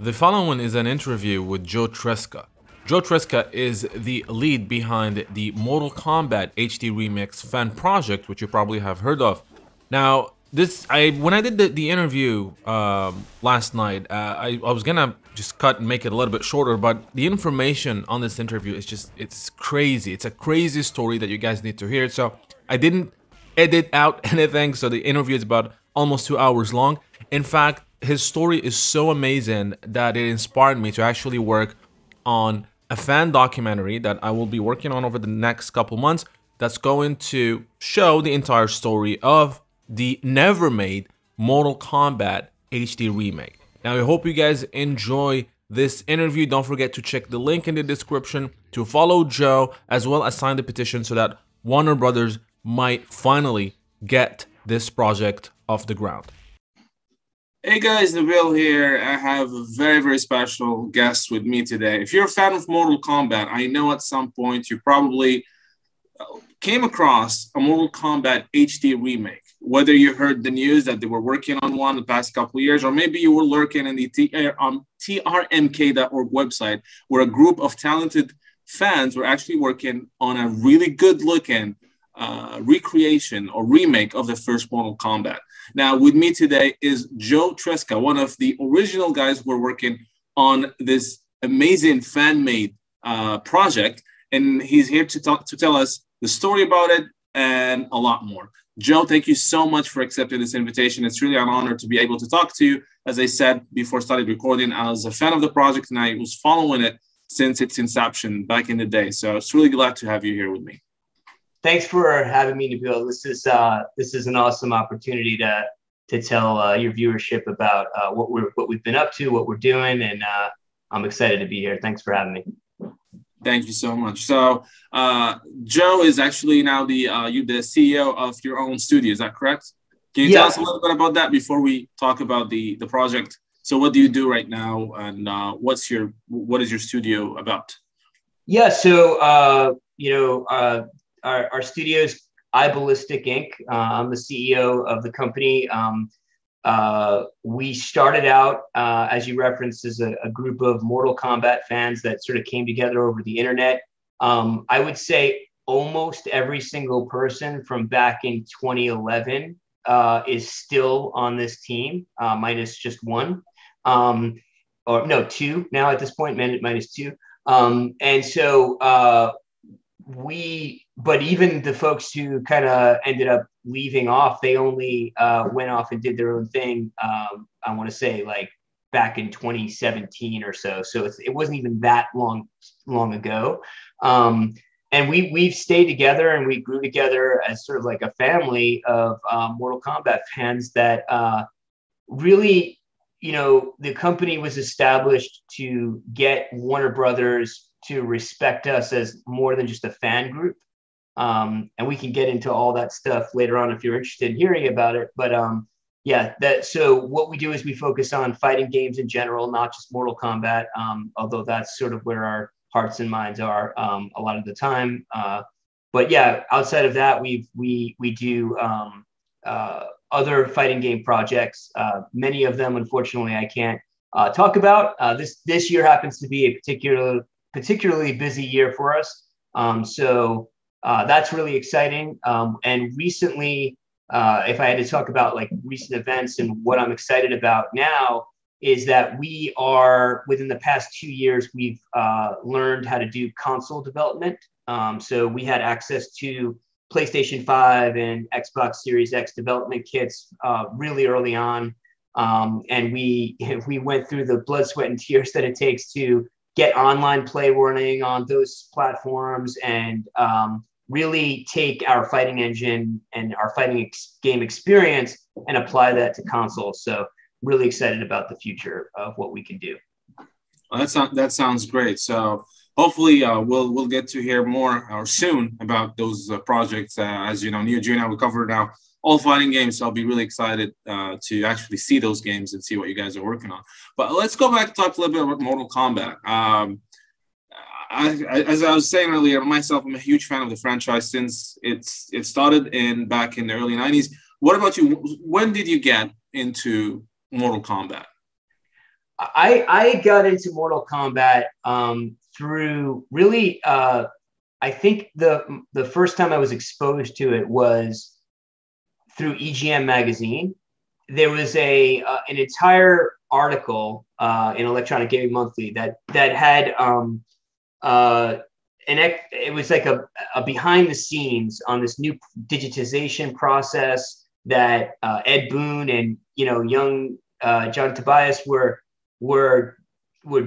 The following is an interview with Joe Tresca. Joe Tresca is the lead behind the Mortal Kombat HD Remake fan project, which you probably have heard of. Now, when I did the interview last night, I was gonna just cut and make it a little bit shorter, but the information on this interview is it's crazy. It's a crazy story that you guys need to hear. So I didn't edit out anything, so the interview is about almost 2 hours long. In fact, his story is so amazing that it inspired me to actually work on a fan documentary that I will be working on over the next couple months that's going to show the entire story of the never made Mortal Kombat HD Remake. Now, I hope you guys enjoy this interview. Don't forget to check the link in the description to follow Joe, as well as sign the petition so that Warner Brothers might finally get this project off the ground. Hey guys, Nabil here. I have a very, very special guest with me today. If you're a fan of Mortal Kombat, I know at some point you probably came across a Mortal Kombat HD remake. Whether you heard the news that they were working on one the past couple of years, or maybe you were lurking in the trmk.org website, where a group of talented fans were actually working on a really good-looking recreation or remake of the first Mortal Kombat. Now, with me today is Joe Tresca, one of the original guys who were working on this amazing fan-made project, and he's here to tell us the story about it and a lot more. Joe, thank you so much for accepting this invitation. It's really an honor to be able to talk to you. As I said before I started recording, I was a fan of the project and I was following it since its inception back in the day. So it's really glad to have you here with me. Thanks for having me, Nabil. This is an awesome opportunity to tell your viewership about what we've been up to, what we're doing, and I'm excited to be here. Thanks for having me. Thank you so much. So Joe is actually now the CEO of your own studio. Is that correct? Can you tell us a little bit about that before we talk about the project? So what do you do right now, and what is your studio about? Yeah. So our studio's iBallistic Inc. I'm the CEO of the company. We started out, as you referenced, as a group of Mortal Kombat fans that sort of came together over the internet. I would say almost every single person from back in 2011 is still on this team, minus just one. Or no, two now at this point, minus two. And so but even the folks who kind of ended up leaving off, they only went off and did their own thing. I want to say like back in 2017 or so. So it wasn't even that long ago. And we've stayed together and we grew together as sort of like a family of Mortal Kombat fans that really, the company was established to get Warner Brothers to respect us as more than just a fan group. And we can get into all that stuff later on if you're interested in hearing about it. But so what we do is we focus on fighting games in general, not just Mortal Kombat, although that's sort of where our hearts and minds are a lot of the time. But yeah, outside of that, we do other fighting game projects. Many of them, unfortunately, I can't talk about. This year happens to be a particularly busy year for us. So that's really exciting. And recently, if I had to talk about like recent events and what I'm excited about now, is that we are, within the past 2 years, we've learned how to do console development. So we had access to PlayStation 5 and Xbox Series X development kits really early on. And we went through the blood, sweat, and tears that it takes to get online play warning on those platforms and really take our fighting engine and our fighting game experience and apply that to consoles. So really excited about the future of what we can do. Well, that sounds great. So hopefully we'll get to hear more or soon about those projects. As you know, Neo Geo now we cover now all fighting games. So I'll be really excited to actually see those games and see what you guys are working on. But let's go back and talk a little bit about Mortal Kombat. As I was saying earlier, myself, I'm a huge fan of the franchise since it started back in the early 90s. What about you? When did you get into Mortal Kombat? I got into Mortal Kombat through really. I think the first time I was exposed to it was through EGM magazine. There was an entire article in Electronic Gaming Monthly that had it was like a behind the scenes on this new digitization process that Ed Boon and young John Tobias were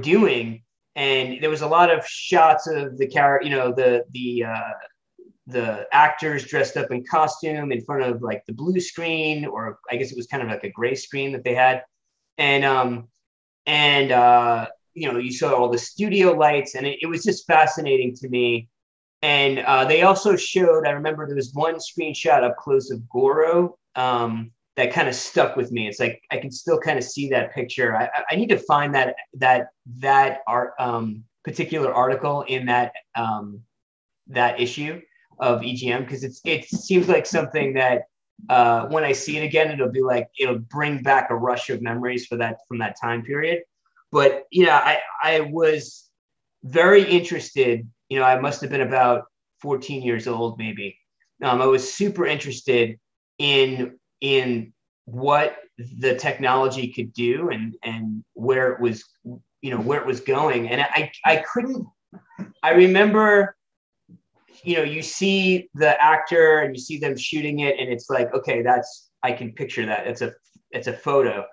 doing, and there was a lot of shots of the character, the actors dressed up in costume in front of like the blue screen, or I guess it was kind of like a gray screen that they had, and you saw all the studio lights, and it was just fascinating to me. And they also showed, I remember there was one screenshot up close of Goro that kind of stuck with me. It's like I can still kind of see that picture. I need to find that art particular article in that issue of EGM, because it seems like something that when I see it again, it'll bring back a rush of memories from that time period. But I was very interested. I must have been about 14 years old, maybe. I was super interested in what the technology could do and where it was, where it was going. And I remember, you see the actor and you see them shooting it, and it's like, okay, I can picture that. It's a photo.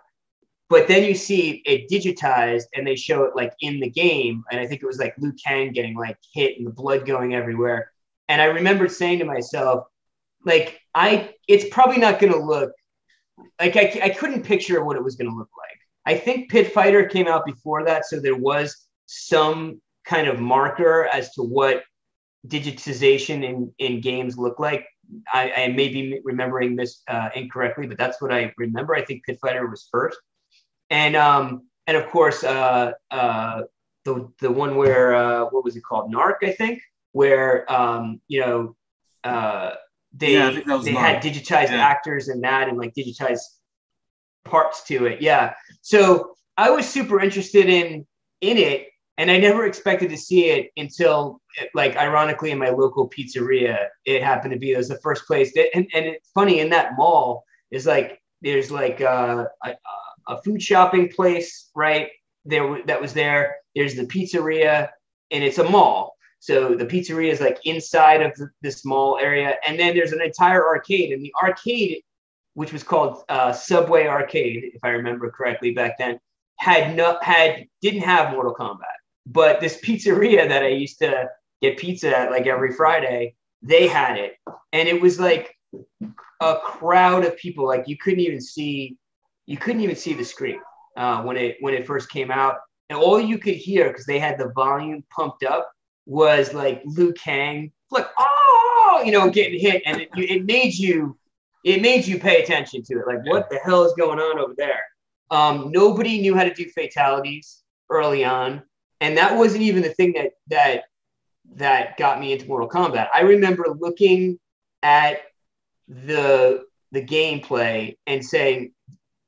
But then you see it digitized and they show it like in the game. And I think it was like Liu Kang getting like hit and the blood going everywhere. And I remember saying to myself, like, it's probably not going to look like I couldn't picture what it was going to look like. I think Pit Fighter came out before that. So there was some kind of marker as to what digitization in games look like. I may be remembering this incorrectly, but that's what I remember. I think Pit Fighter was first. And of course, the one where what was it called? Narc, I think, where they had digitized actors in that, and like digitized parts to it. Yeah. So I was super interested in it, and I never expected to see it until, like, ironically, in my local pizzeria. It happened to be, it was the first place and it's funny, in that mall is like, there's like a food shopping place right there that was there. There's the pizzeria, and it's a mall. So the pizzeria is like inside of this mall area. And then there's an entire arcade, and the arcade, which was called Subway Arcade, if I remember correctly back then, didn't have Mortal Kombat. But this pizzeria that I used to get pizza at like every Friday, they had it. And it was like a crowd of people. Like you couldn't even see the screen when it first came out. And all you could hear, because they had the volume pumped up, was like Liu Kang, like, getting hit. And it made you pay attention to it. Like, what the hell is going on over there? Nobody knew how to do fatalities early on. And that wasn't even the thing that got me into Mortal Kombat. I remember looking at the gameplay and saying,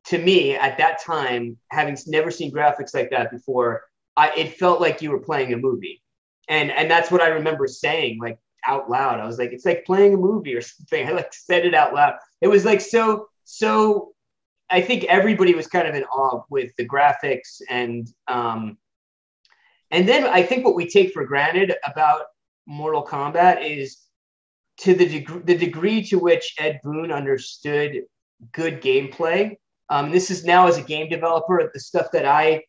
to me at that time, having never seen graphics like that before, it felt like you were playing a movie. And that's what I remember saying, like, out loud. I was like, it's like playing a movie or something. I like said it out loud. It was like so I think everybody was kind of in awe with the graphics. And then I think what we take for granted about Mortal Kombat is to the degree to which Ed Boon understood good gameplay. This is now, as a game developer, the stuff that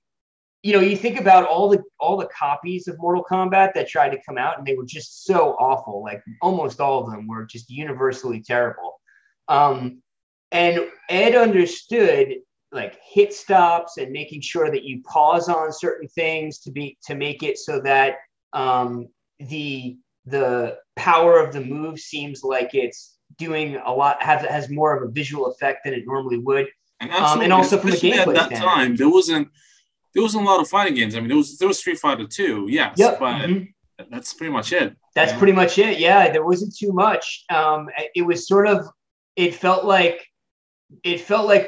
you think about all the copies of Mortal Kombat that tried to come out, and they were just so awful. Like almost all of them were just universally terrible. And Ed understood like hit stops and making sure that you pause on certain things to make it so that the power of the move seems like it's doing a lot, has more of a visual effect than it normally would. And also from a gameplay at that time, there wasn't a lot of fighting games. I mean, there was Street Fighter 2, yes, yep. But that's pretty much it. That's pretty much it. Yeah, there wasn't too much. It was sort of, it felt like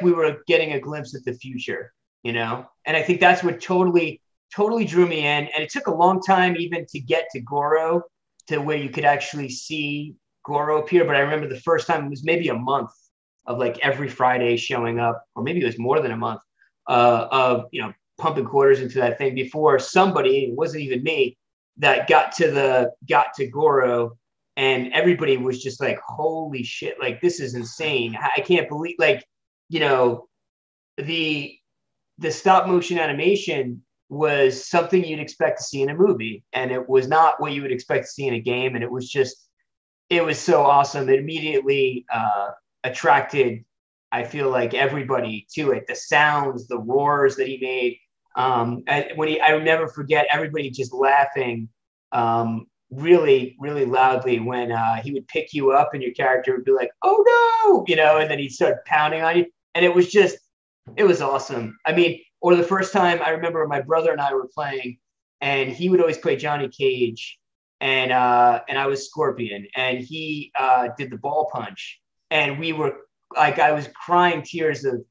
we were getting a glimpse at the future. you know? And I think that's what totally drew me in. And it took a long time even to get to Goro, to where you could actually see Goro appear. But I remember the first time, it was maybe a month of like every Friday showing up, or maybe it was more than a month of, you know, pumping quarters into that thing before somebody, it wasn't even me, that got to Goro, and everybody was just like, holy shit, like this is insane. I can't believe, like, you know, the stop motion animation was something you'd expect to see in a movie, and it was not what you would expect to see in a game. And it was so awesome. It immediately attracted, I feel like, everybody to it. The sounds, the roars that he made. I will never forget everybody just laughing really, really loudly when he would pick you up and your character would be like, oh no, you know, and then he'd start pounding on you. And it was awesome. I mean, or the first time, I remember my brother and I were playing, and he would always play Johnny Cage, and I was Scorpion, and he did the ball punch, and we were like, I was crying tears of,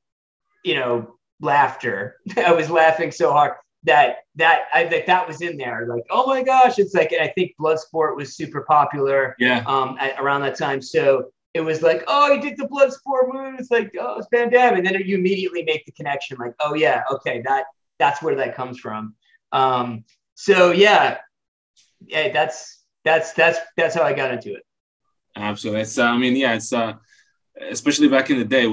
you know, laughter. I was laughing so hard that was in there. Like, oh my gosh, it's like, and I think Bloodsport was super popular around that time. So it was like, oh, he did the Bloodsport move. It's like, oh, it's Van Damme. And then you immediately make the connection, like, oh yeah, okay, that's where that comes from. So yeah, that's how I got into it. Absolutely. It's I mean, yeah, it's especially back in the day,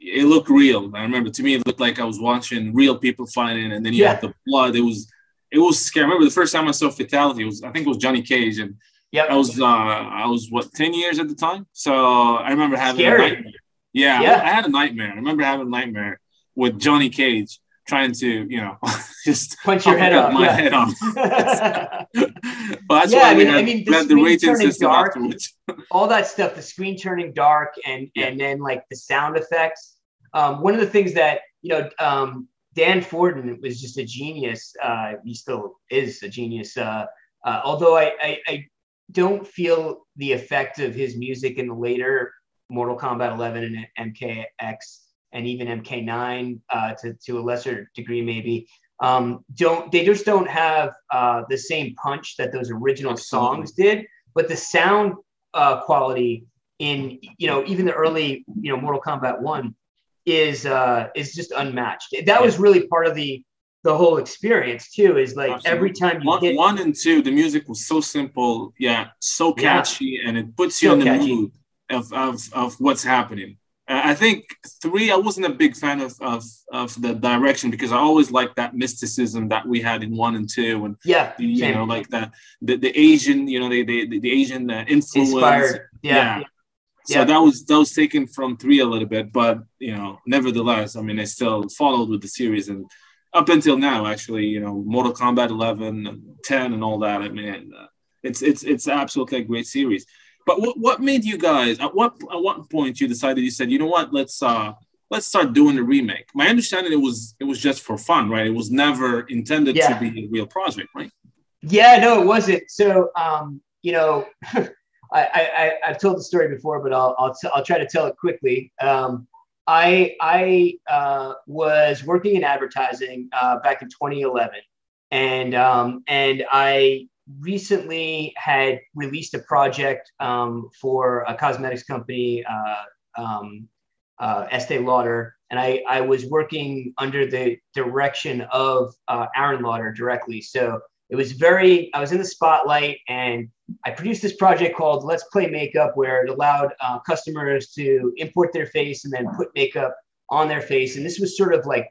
it looked real. I remember, to me, it looked like I was watching real people fighting, and then you had the blood. It was scary. I remember the first time I saw Fatality, I think it was Johnny Cage, and I was what, 10 years at the time. So I remember having a nightmare. Yeah. I had a nightmare. I remember having a nightmare with Johnny Cage trying to, you know, just punch your head off. Head off. But that's why I mean, the rating system dark, afterwards. All that stuff, the screen turning dark, and then like the sound effects. One of the things that, you know, Dan Forden was just a genius. He still is a genius. Although I don't feel the effect of his music in the later Mortal Kombat 11 and MKX and even MK9 to a lesser degree maybe. They just don't have the same punch that those original songs did, but the sound quality in, you know, even the early, you know, Mortal Kombat 1 is just unmatched. That was really part of the whole experience too, is like every time you hit 1 and 2, the music was so simple, so catchy, and it puts you in the mood of what's happening. I think 3, I wasn't a big fan of the direction, because I always liked that mysticism that we had in 1 and 2, and you know, like the Asian, you know, the Asian influence. Inspired. So that was taken from 3 a little bit, but, you know, nevertheless, I mean, I still followed with the series, and up until now, actually, you know, Mortal Kombat 11 and 10 and all that. I mean, it's absolutely a great series. But what made you guys, at what point you said, you know what, let's start doing the remake? My understanding, it was just for fun, right? It was never intended to be a real project, right? Yeah, no, it wasn't. So, you know, I've told the story before, but I'll try to tell it quickly. I was working in advertising back in 2011, and I recently had released a project for a cosmetics company, Estee Lauder, and I was working under the direction of Aaron Lauder directly. So I was in the spotlight, and I produced this project called Let's Play Makeup, where it allowed customers to import their face and then put makeup on their face. And this was sort of like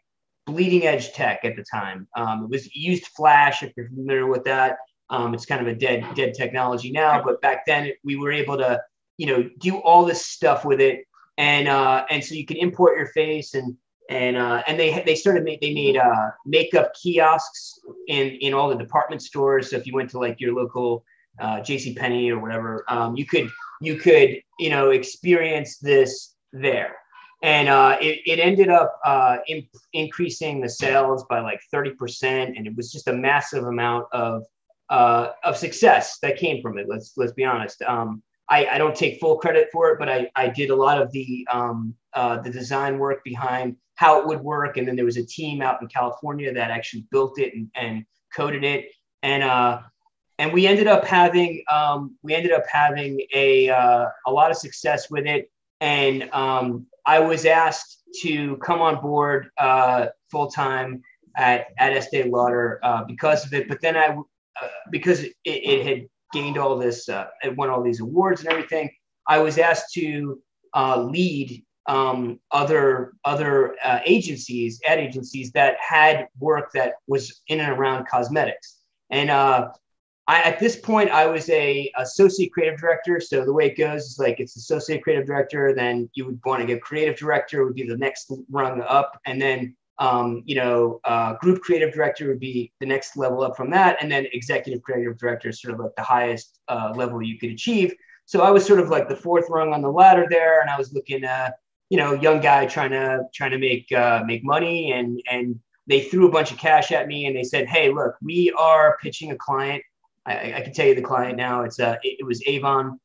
bleeding edge tech at the time. It used Flash, if you're familiar with that. It's kind of a dead technology now, but back then we were able to, you know, do all this stuff with it, and so you can import your face, and they made makeup kiosks in all the department stores. So if you went to like your local JCPenney or whatever, you could you know, experience this there. And it ended up increasing the sales by like 30%, and it was just a massive amount of success that came from it. Let's be honest. I don't take full credit for it, but I did a lot of the design work behind how it would work. And then there was a team out in California that actually built it and coded it. And we ended up having a lot of success with it. And I was asked to come on board full time at Estee Lauder because of it. But then because it had gained all this, it won all these awards and everything, I was asked to lead other ad agencies that had work that was in and around cosmetics. And at this point, I was a associate creative director. So the way it goes is like it's associate creative director, then you would want to get creative director would be the next rung up, and then group creative director would be the next level up from that, and then executive creative director is sort of like the highest level you could achieve. So I was sort of like the fourth rung on the ladder there, and I was looking young guy trying to make money, and they threw a bunch of cash at me, and they said, hey, look, we are pitching a client. I can tell you the client now. It was Avon,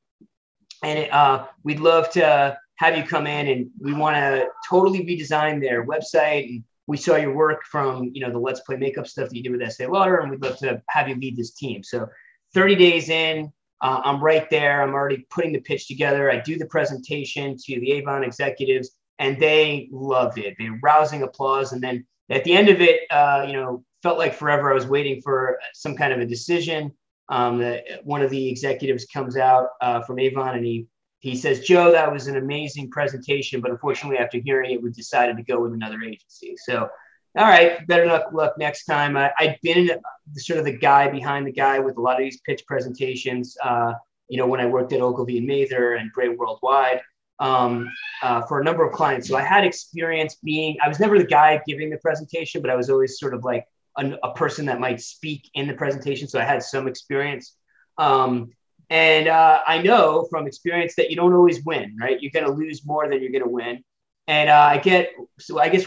and we'd love to have you come in, and we want to totally redesign their website. And we saw your work from the Let's Play makeup stuff that you did with Estee Lauder, and we'd love to have you lead this team. So 30 days in, I'm right there. I'm already putting the pitch together. I do the presentation to the Avon executives, and they loved it. They rousing applause, and then at the end of it, felt like forever. I was waiting for some kind of a decision. One of the executives comes out from Avon, and he says, Joe, that was an amazing presentation, but unfortunately, after hearing it, we decided to go with another agency. So, all right, better luck next time. I'd been sort of the guy behind the guy with a lot of these pitch presentations, when I worked at Ogilvy and Mather and Bray Worldwide for a number of clients. So I had experience I was never the guy giving the presentation, but I was always sort of like a person that might speak in the presentation. So I had some experience. And I know from experience that you don't always win, right? You're going to lose more than you're going to win. And I guess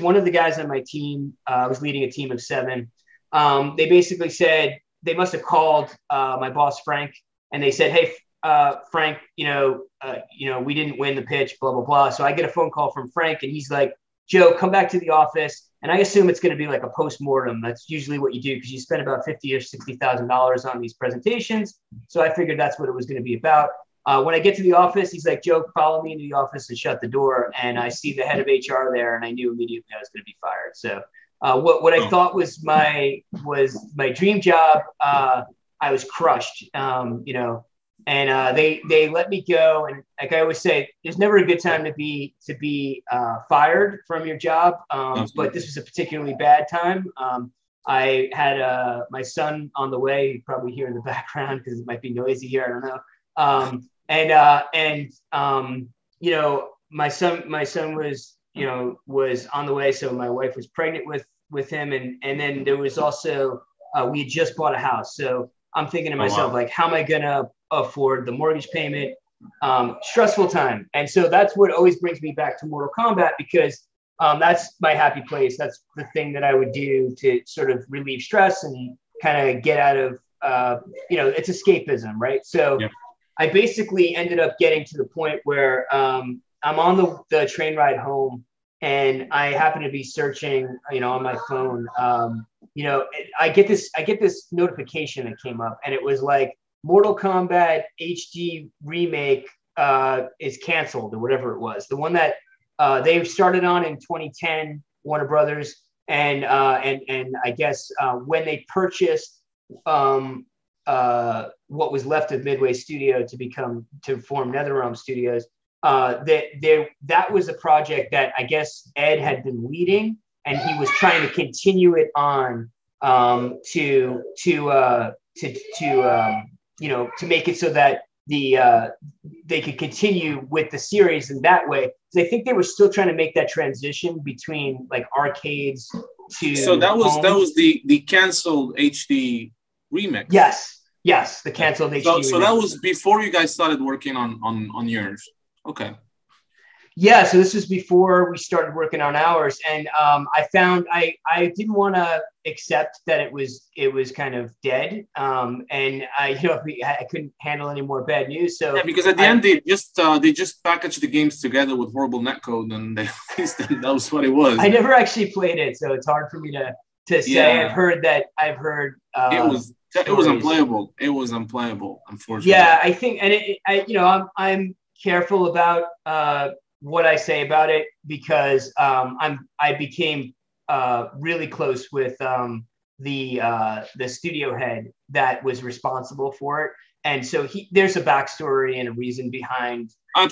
one of the guys on my team, I was leading a team of 7. They basically said, they must have called my boss, Frank, and they said, hey, Frank, we didn't win the pitch, blah, blah, blah. So I get a phone call from Frank, and he's like, Joe, come back to the office. And I assume it's going to be like a post-mortem. That's usually what you do because you spend about $50,000 or $60,000 on these presentations. So I figured that's what it was going to be about. When I get to the office, he's like, Joe, follow me into the office, and shut the door. And I see the head of HR there, and I knew immediately I was going to be fired. So what I thought was my dream job, I was crushed, and they let me go. And like I always say, there's never a good time to be fired from your job. But this was a particularly bad time. I had my son on the way. You probably hear in the background because it might be noisy here. I don't know. My son was on the way. So my wife was pregnant with him. And then there was also, we had just bought a house. So I'm thinking to myself, like, how am I going to afford the mortgage payment? Stressful time. And so that's what always brings me back to Mortal Kombat, because that's my happy place. That's the thing that I would do to sort of relieve stress and kind of get out of, it's escapism, right? So yeah. I basically ended up getting to the point where I'm on the train ride home, and I happen to be searching, on my phone. I get this notification that came up, and it was like Mortal Kombat HD Remake is canceled, or whatever it was. The one that they started on in 2010, Warner Brothers, and I guess when they purchased what was left of Midway Studio to form NetherRealm Studios, that was a project that I guess Ed had been leading, and he was trying to continue it on to make it so that they could continue with the series in that way. So I think they were still trying to make that transition between like arcades to. So that was the canceled HD remix. Yes, the canceled HD. So that was before you guys started working on yours. Okay. Yeah, so this was before we started working on ours, and I found I didn't want to accept that it was kind of dead, and I couldn't handle any more bad news. So yeah, because at the end they just packaged the games together with horrible netcode, and they released them. That was what it was. I never actually played it, so it's hard for me to say. Yeah. I've heard it was unplayable. It was unplayable, unfortunately. Yeah, I think, and I'm careful about what I say about it, because I became really close with the studio head that was responsible for it, and so there's a backstory and a reason behind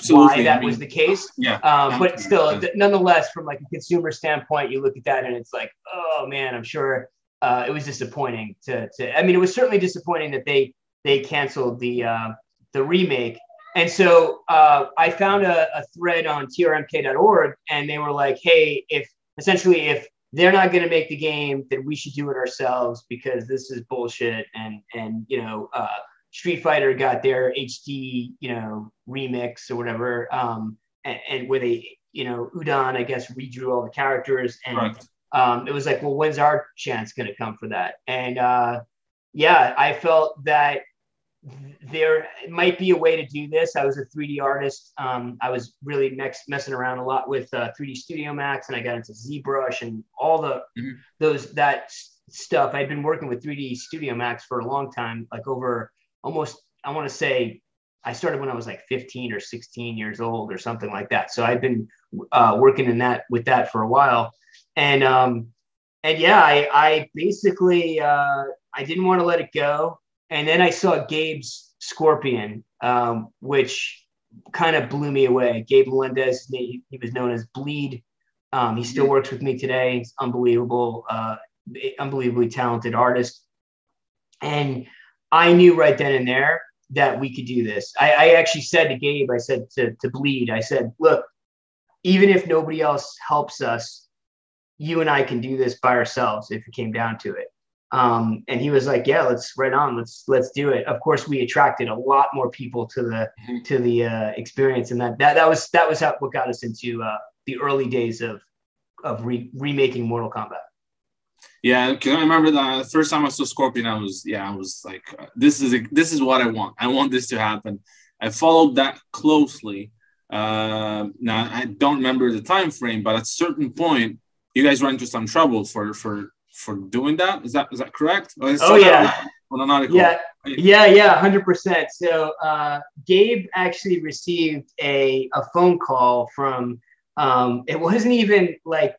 why that was the case. Yeah, but still, nonetheless, from like a consumer standpoint, you look at that and it's like, oh man, I'm sure it was disappointing I mean, it was certainly disappointing that they canceled the remake. And so I found a thread on trmk.org, and they were like, hey, if they're not going to make the game, then we should do it ourselves, because this is bullshit. And Street Fighter got their HD, remix or whatever. And where they, Udon, I guess, redrew all the characters. And it was like, well, when's our chance going to come for that? And I felt that there might be a way to do this. I was a 3D artist. I was really messing around a lot with 3D Studio Max, and I got into ZBrush and all that stuff. I'd been working with 3D Studio Max for a long time, like over almost, I want to say, I started when I was like 15 or 16 years old or something like that. So I've been working with that for a while, and I basically I didn't want to let it go. And then I saw Gabe's Scorpion, which kind of blew me away. Gabe Melendez, he was known as Bleed. He still works with me today. He's unbelievable, unbelievably talented artist. And I knew right then and there that we could do this. I actually said to Gabe, I said to Bleed, I said, look, even if nobody else helps us, you and I can do this by ourselves if it came down to it. And he was like, yeah, let's do it. Of course, we attracted a lot more people to the experience, and that was what got us into the early days of remaking Mortal Kombat. Yeah, because I remember the first time I saw Scorpion, I was like, this is what I want. I want this to happen. I followed that closely. Now I don't remember the time frame, but at a certain point, you guys ran into some trouble for doing that. Is that correct? Oh yeah. On an article. Yeah, 100%. So Gabe actually received a phone call from it wasn't even like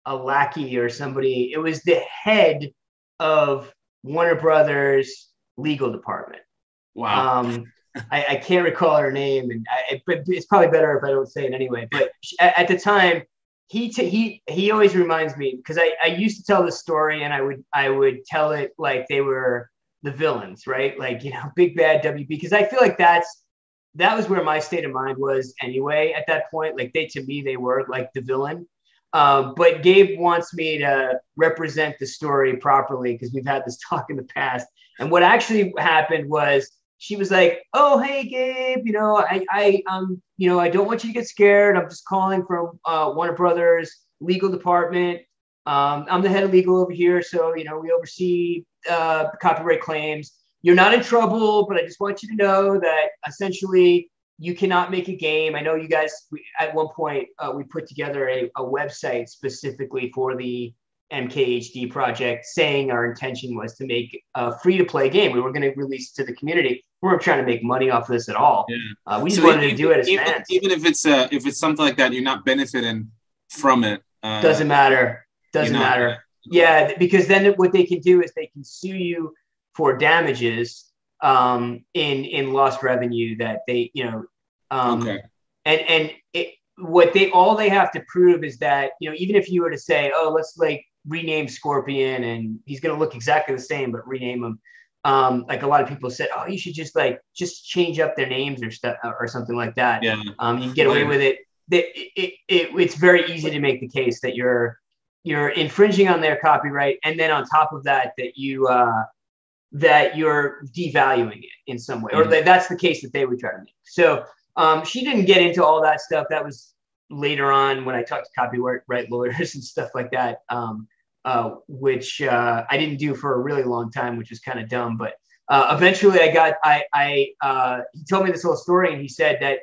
a lackey or somebody. It was the head of Warner Brothers legal department. Wow. I can't recall her name, and it's probably better if I don't say it anyway. But at the time, he always reminds me, because I used to tell this story, and I would tell it like they were the villains, right? Like, big bad WB, because I feel like that was where my state of mind was anyway at that point. Like to me they were like the villain. But Gabe wants me to represent the story properly, because we've had this talk in the past. And what actually happened was, she was like, "Oh, hey, Gabe, I don't want you to get scared. I'm just calling from Warner Brothers legal department. I'm the head of legal over here, so we oversee copyright claims. You're not in trouble, but I just want you to know that essentially you cannot make a game. I know you guys. At one point, we put together a website specifically for the MKHD project, saying our intention was to make a free-to-play game. We were going to release it to the community. We weren't trying to make money off of this at all. Yeah. We just wanted to do it as fans. Even if it's something like that, you're not benefiting from it. Doesn't matter. Doesn't matter. Yeah, because then what they can do is they can sue you for damages in lost revenue that they, okay. And all they have to prove is that, even if you were to say, oh, let's like rename Scorpion, and he's going to look exactly the same, but rename him. Like a lot of people said, oh, you should just change up their names or stuff or something like that. Yeah. You can get away with it. It's very easy to make the case that you're infringing on their copyright, and then on top of that you're devaluing it in some way, or that's the case that they would try to make. So she didn't get into all that stuff. That was later on when I talked to copyright lawyers and stuff like that, which I didn't do for a really long time, which was kind of dumb. But eventually he told me this little story, and he said that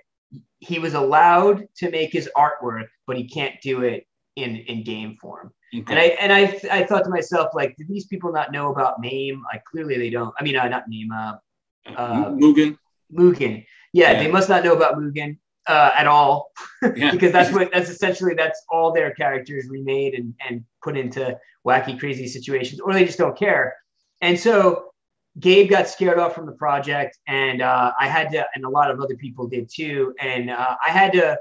he was allowed to make his artwork, but he can't do it in game form. Okay. And I thought to myself, like, do these people not know about MAME? Like, clearly they don't. I mean, not MAME. Mugen. Mugen. Yeah, they must not know about Mugen at all, because that's essentially all their characters remade and put into wacky, crazy situations, or they just don't care. And so Gabe got scared off from the project, and I had to, and a lot of other people did too. And I had to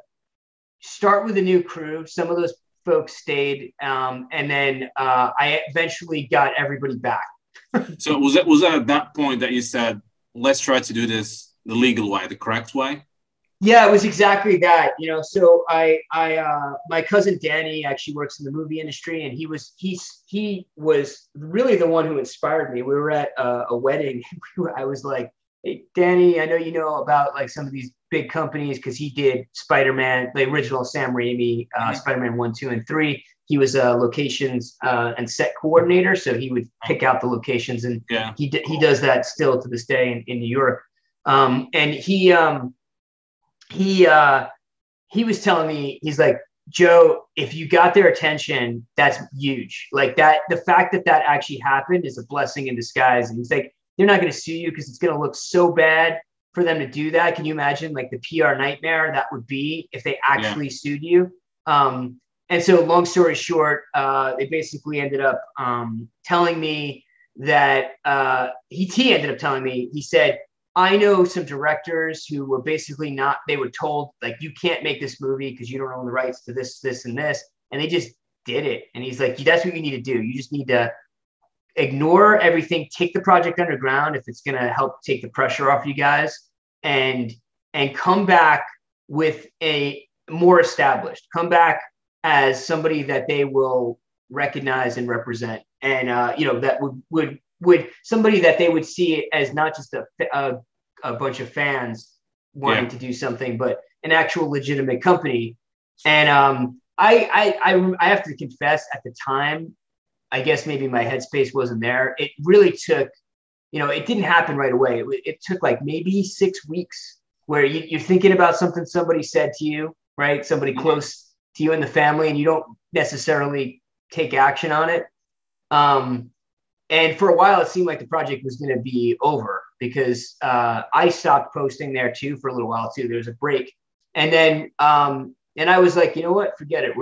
start with a new crew. Some of those folks stayed, and then I eventually got everybody back. So was that at that point that you said, let's try to do this the legal way, the correct way? Yeah, it was exactly that. So my cousin Danny actually works in the movie industry, and he was really the one who inspired me. We were at a wedding. I was like, hey, Danny, I know you know about like some of these big companies, because he did Spider-Man, the original Sam Raimi, Spider-Man 1, 2, and 3. He was a locations and set coordinator, so he would pick out the locations, and he does that still to this day in New York. And he was telling me, he's like, Joe, if you got their attention, that's huge. Like that, the fact that actually happened is a blessing in disguise. And he's like, they're not going to sue you because it's going to look so bad for them to do that. Can you imagine like the PR nightmare that would be if they actually sued you? And so long story short, they basically ended up telling me that he ended up telling me, he said, I know some directors who were basically they were told, like, you can't make this movie because you don't own the rights to this, this, and this. And they just did it. And he's like, that's what you need to do. You just need to ignore everything, take the project underground if it's going to help take the pressure off you guys, and come back with a more established, come back as somebody that they will recognize and represent. And, that would somebody that they would see as not just a bunch of fans wanting to do something, but an actual legitimate company. And I have to confess, at the time, I guess maybe my headspace wasn't there. It really took, it didn't happen right away. It took like maybe 6 weeks where you're thinking about something somebody said to you, right? Somebody close to you in the family, and you don't necessarily take action on it. And for a while, it seemed like the project was going to be over, because I stopped posting there too for a little while too. There was a break. And then, and I was like, you know what, forget it.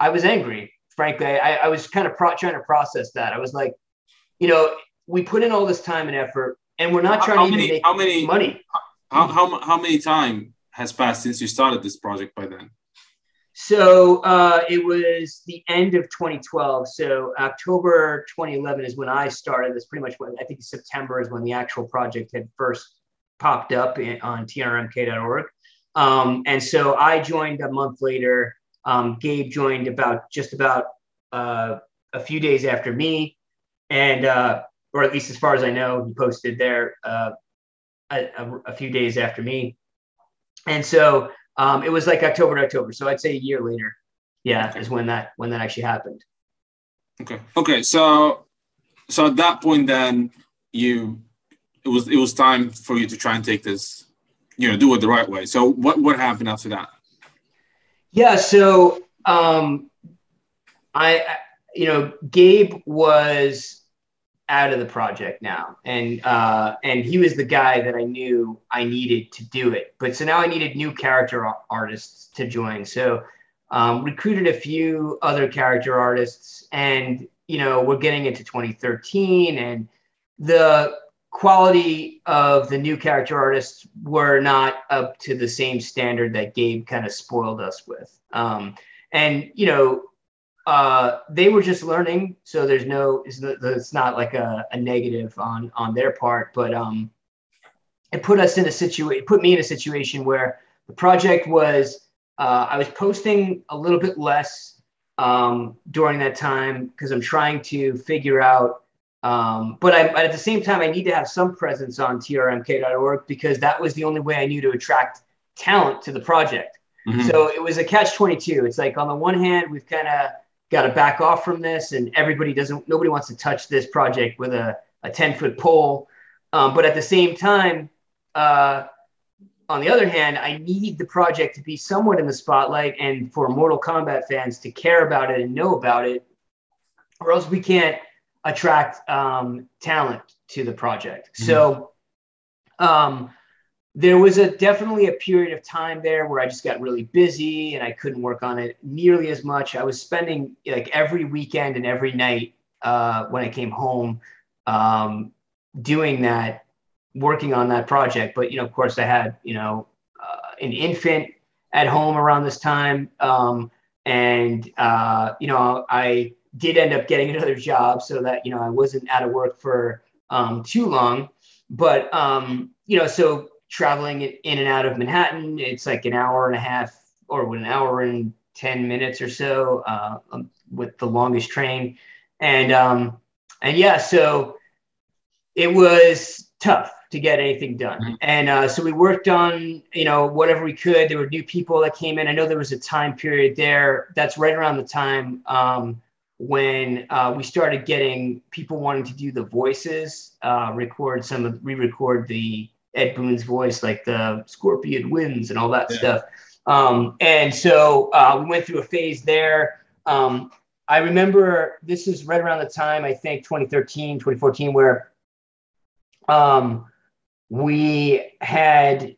I was angry, frankly. I was kind of trying to process that. I was like, we put in all this time and effort, and we're not trying to make money. How many time has passed since you started this project by then? So it was the end of 2012. So October 2011 is when I started. That's pretty much when, I think September is when the actual project had first popped up on trmk.org. And so I joined a month later. Gabe joined just about a few days after me. And, or at least as far as I know, he posted there a few days after me. And so it was like October to October. So I'd say a year later, is when that actually happened. Okay. So at that point, then it was time for you to try and take this, do it the right way. So what happened after that? Yeah. So Gabe was out of the project now, and he was the guy that I knew I needed to do it. But so now I needed new character artists to join. So recruited a few other character artists, and we're getting into 2013, and the quality of the new character artists were not up to the same standard that Gabe kind of spoiled us with. They were just learning, so it's not like a negative on their part, but it put me in a situation where the project was, I was posting a little bit less during that time, because I'm trying to figure out, but at the same time, I need to have some presence on trmk.org, because that was the only way I knew to attract talent to the project. So it was a catch-22. It's like, on the one hand, we've kind of got to back off from this, and nobody wants to touch this project with a 10-foot pole. But at the same time, on the other hand, I need the project to be somewhat in the spotlight and for Mortal Kombat fans to care about it and know about it, or else we can't attract talent to the project. So there was definitely a period of time there where I just got really busy and I couldn't work on it nearly as much. I was spending like every weekend and every night when I came home doing that, working on that project. But, of course I had, an infant at home around this time. And I did end up getting another job so that, I wasn't out of work for too long. But, so traveling in and out of Manhattan, it's like an hour and a half or an hour and 10 minutes or so with the longest train. And yeah, so it was tough to get anything done. And so we worked on, whatever we could. There were new people that came in. I know there was a time period there. That's right around the time when we started getting people wanting to do the voices, re-record the Ed Boon's voice, like the Scorpion Winds and all that stuff. And so we went through a phase there. I remember this is right around the time, I think 2013, 2014, where we had,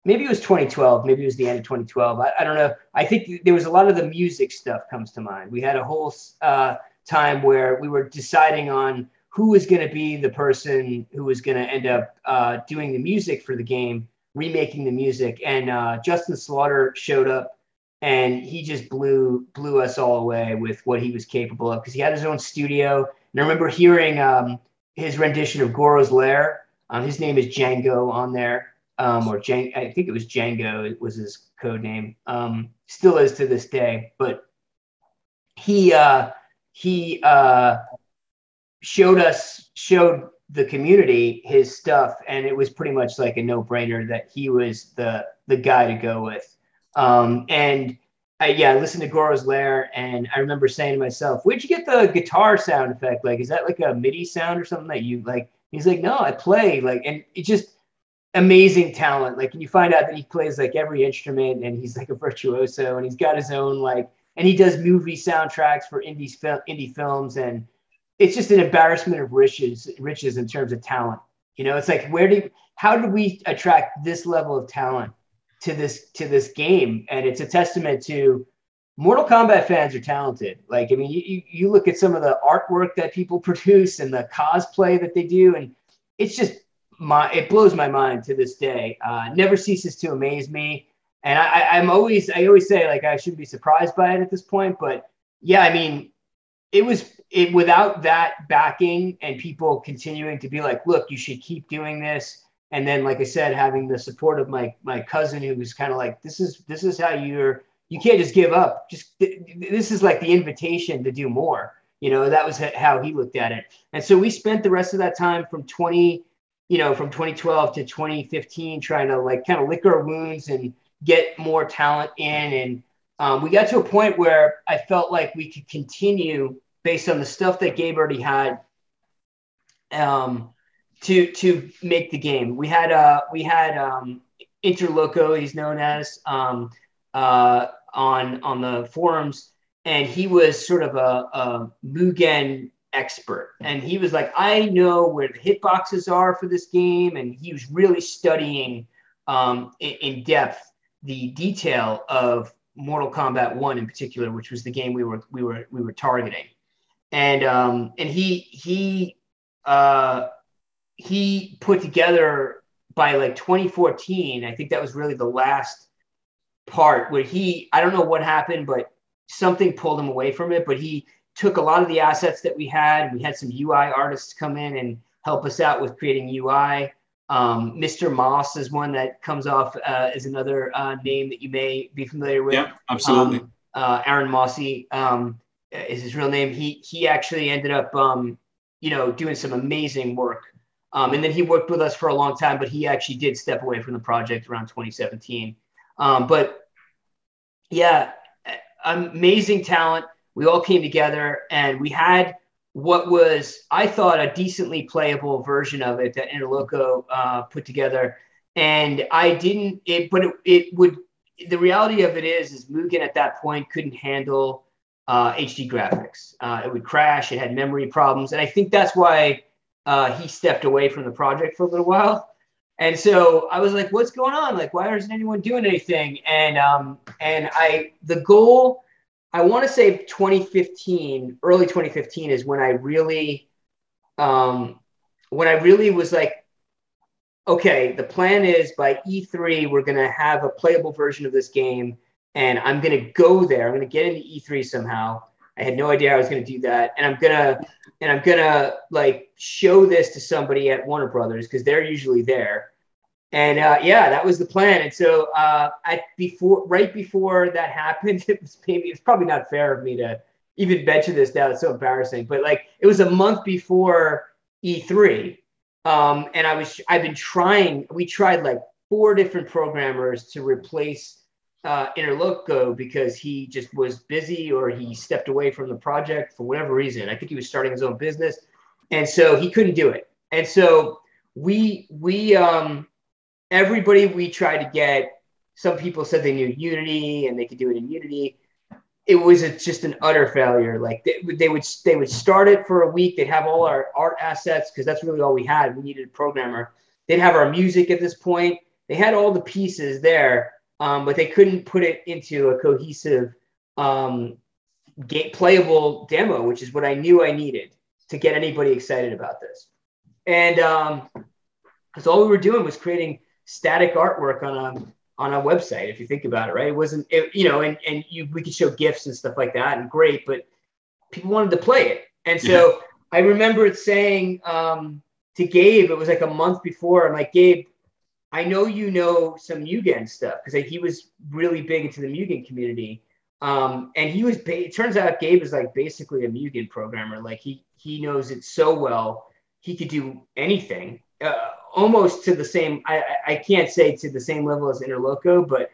maybe it was 2012, maybe it was the end of 2012. I don't know. I think there was a lot of the music stuff comes to mind. We had a whole time where we were deciding on who was going to be the person who was going to end up doing the music for the game, remaking the music. And Justin Slaughter showed up, and he just blew us all away with what he was capable of, because he had his own studio. And I remember hearing his rendition of Goro's Lair. His name is Django on there, I think it was Django. It was his code name. Still is to this day. But he showed the community his stuff, and it was pretty much like a no-brainer that he was the guy to go with. And I listened to Goro's Lair, and I remember saying to myself, "Where'd you get the guitar sound effect? Like, is that like a MIDI sound or something that you like?" He's like, "No, I play." Like, and it's just amazing talent. Like, and you find out that he plays like every instrument, and he's like a virtuoso, and he's got his own and he does movie soundtracks for indie films, and it's just an embarrassment of riches in terms of talent. It's like, how do we attract this level of talent to this game? And it's a testament to Mortal Kombat fans are talented. Like, I mean, you look at some of the artwork that people produce and the cosplay that they do, and it's just it blows my mind to this day. Never ceases to amaze me. And I always say, like, I shouldn't be surprised by it at this point, but yeah, I mean, it without that backing and people continuing to be like, look, you should keep doing this. And then, like I said, having the support of my cousin, who was kind of like, this is how you can't just give up. This is like the invitation to do more. That was how he looked at it. And so we spent the rest of that time from 2012 to 2015, trying to like kind of lick our wounds and get more talent in. And we got to a point where I felt like we could continue based on the stuff that Gabe already had to make the game. We had Interloco, he's known as, on the forums, and he was sort of a Mugen expert. And he was like, I know where the hitboxes are for this game, and he was really studying in depth the detail of Mortal Kombat 1 in particular, which was the game we were targeting. And he put together by like 2014, I think that was really the last part where I don't know what happened, but something pulled him away from it. But he took a lot of the assets that we had. We had some UI artists come in and help us out with creating UI. Mr. Moss is one that comes off as another name that you may be familiar with. Yeah, absolutely. Aaron Mossy is his real name. He actually ended up, doing some amazing work. And then he worked with us for a long time, but he actually did step away from the project around 2017. But yeah, amazing talent. We all came together and we had what was, I thought, a decently playable version of it that Interloco put together. And I didn't, it would, the reality of it is Mugen at that point couldn't handle HD graphics. It would crash. It had memory problems. And I think that's why he stepped away from the project for a little while. And so I was like, what's going on? Like, why isn't anyone doing anything? And the goal, I want to say 2015, early 2015 is when I really was like, okay, the plan is by E3, we're going to have a playable version of this game. And I'm going to go there. I'm going to get into E3 somehow. I had no idea I was going to do that. And I'm going to like show this to somebody at Warner Brothers because they're usually there. And yeah, that was the plan. And so right before that happened, it's probably not fair of me to even mention this now. It's so embarrassing. But like it was a month before E3. And we tried like 4 different programmers to replace Interloco because he just was busy or he stepped away from the project for whatever reason. I think he was starting his own business. And so he couldn't do it. And so everybody we tried to get, some people said they knew Unity and they could do it in Unity. It was just an utter failure. Like they would start it for a week. They'd have all our art assets because that's really all we had. We needed a programmer. They'd have our music at this point. They had all the pieces there. But they couldn't put it into a cohesive playable demo, which is what I knew I needed to get anybody excited about this. And because all we were doing was creating static artwork on a website, if you think about it, right? It wasn't, we could show GIFs and stuff like that, and great, but people wanted to play it. And so I remember it saying to Gabe, it was like a month before, I'm like, Gabe, I know you know some Mugen stuff because he was really big into the Mugen community. And it turns out Gabe is like basically a Mugen programmer. Like he knows it so well. He could do anything almost to the same. I can't say to the same level as Interloco, but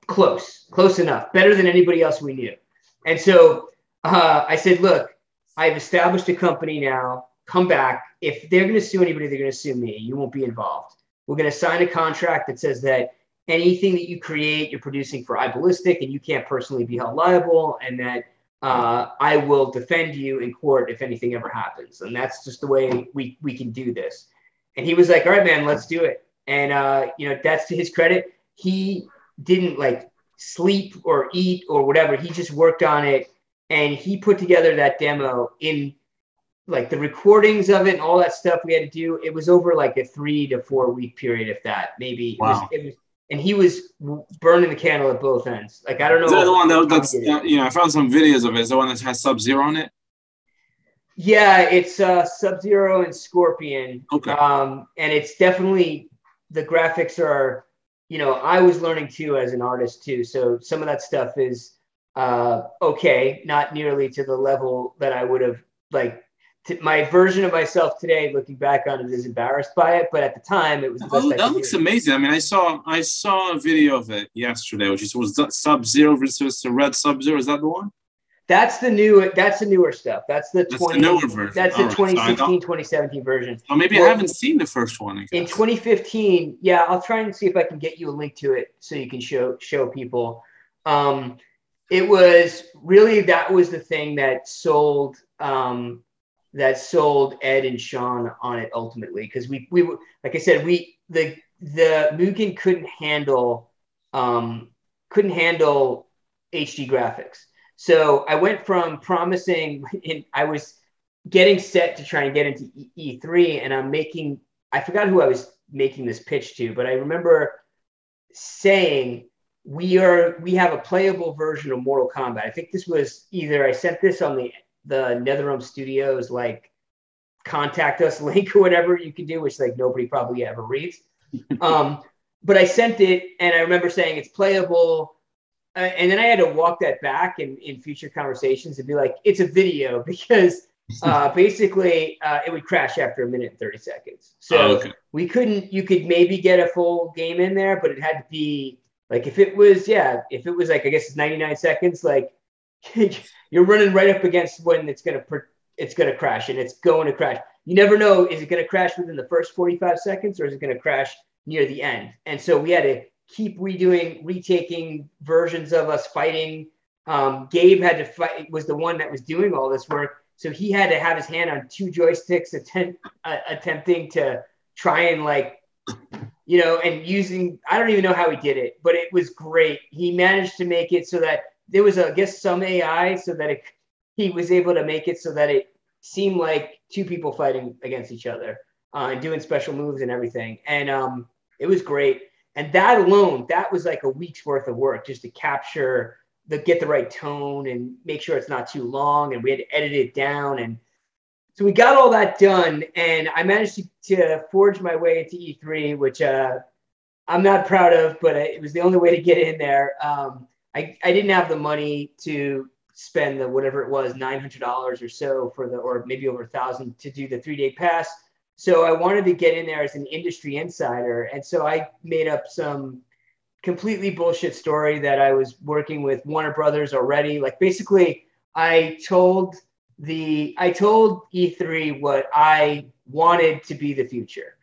close enough, better than anybody else we knew. And so I said, look, I've established a company now. Come back. If they're going to sue anybody, they're going to sue me. You won't be involved. We're going to sign a contract that says that anything that you create, you're producing for iBallistic, and you can't personally be held liable, and that I will defend you in court if anything ever happens. And that's just the way we can do this. And he was like, all right, man, let's do it. And, that's to his credit. He didn't like sleep or eat or whatever. He just worked on it, and he put together that demo in like the recordings of it and all that stuff we had to do. It was over like a 3 to 4 week period, if that, maybe. Wow. It was, and he was burning the candle at both ends. Like, I don't know. Is that the one that's I found some videos of it. Is the one that has Sub-Zero on it? Yeah, it's Sub-Zero and Scorpion. Okay. And it's definitely, the graphics are, I was learning too as an artist too. So some of that stuff is okay, not nearly to the level that I would have like. My version of myself today, looking back on it, is embarrassed by it. But at the time, it was the best I could that looks amazing. I mean, I saw a video of it yesterday, which was Sub-Zero versus the Red Sub-Zero. Is that the one? That's the newer stuff. That's the newer version. That's the 2016, 2017 version. Oh, maybe I haven't seen the first one. In 2015, yeah, I'll try and see if I can get you a link to it so you can show people. It was really, that was the thing that sold Ed and Sean on it ultimately, because we like I said, the Mugen couldn't handle HD graphics. So I went from promising, I was getting set to try and get into E3, and I forgot who I was making this pitch to, but I remember saying, we have a playable version of Mortal Kombat. I think this was either I sent this on the NetherRealm Studios like contact us link or whatever you can do, which like nobody probably ever reads. But I sent it, and I remember saying it's playable. And then I had to walk that back in future conversations and be like, it's a video, because basically it would crash after 1 minute and 30 seconds. So you could maybe get a full game in there, but it had to be Like if it was like, I guess it's 99 seconds, like you're running right up against when it's going to crash, and it's going to crash. You never know, is it going to crash within the first 45 seconds or is it going to crash near the end? And so we had to keep retaking versions of us fighting. Gabe had to fight, was the one that was doing all this work. So he had to have his hand on two joysticks, attempting to try and like, you know, and using, I don't even know how he did it, but it was great. He managed to make it so that there was, I guess, some AI so that he was able to make it so that it seemed like two people fighting against each other and doing special moves and everything. And it was great. And that alone, that was like a week's worth of work just to capture get the right tone and make sure it's not too long. And we had to edit it down. And so we got all that done. And I managed to forge my way into E3, which I'm not proud of, but it was the only way to get in there. I didn't have the money to spend the whatever it was, $900 or so or maybe over $1,000 to do the 3-day pass. So I wanted to get in there as an industry insider. And so I made up some completely bullshit story that I was working with Warner Brothers already. Like basically I told E3 what I wanted to be the future,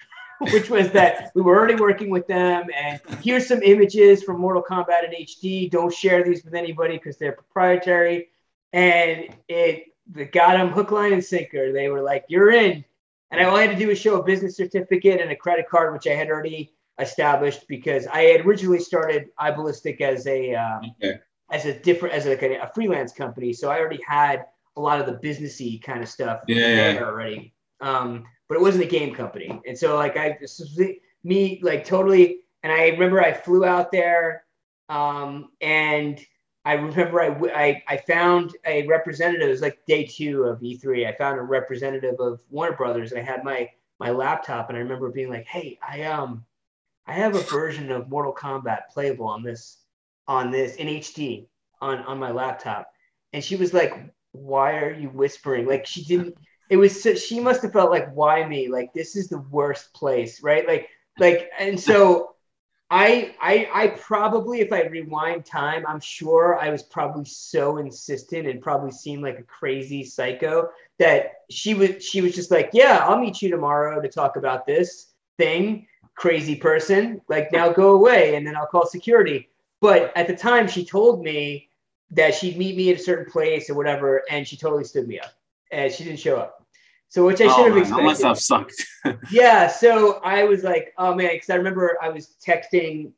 which was that we were already working with them, and here's some images from Mortal Kombat in HD. Don't share these with anybody because they're proprietary. And it got them hook, line, and sinker. They were like, you're in. And all I had to do was show a business certificate and a credit card, which I had already established because I had originally started iBallistic as a freelance company. So I already had a lot of the businessy kind of stuff there already. But it wasn't a game company. And so like this was me like totally. And I remember I flew out there and I remember I found a representative. It was like day 2 of E3. I found a representative of Warner Brothers, and I had my laptop, and I remember being like, hey, I have a version of Mortal Kombat Playable on this in HD on my laptop. And she was like, why are you whispering? Like she must have felt like, why me? Like this is the worst place, right? Like, and so I probably, if I rewind time, I'm sure I was probably so insistent and probably seemed like a crazy psycho that she was just like, yeah, I'll meet you tomorrow to talk about this thing. Crazy person, like now go away and then I'll call security. But at the time she told me that she'd meet me at a certain place or whatever, and she totally stood me up and she didn't show up. So which I should have expected. That must have sucked. Yeah, so I was like, oh man, because I remember I was texting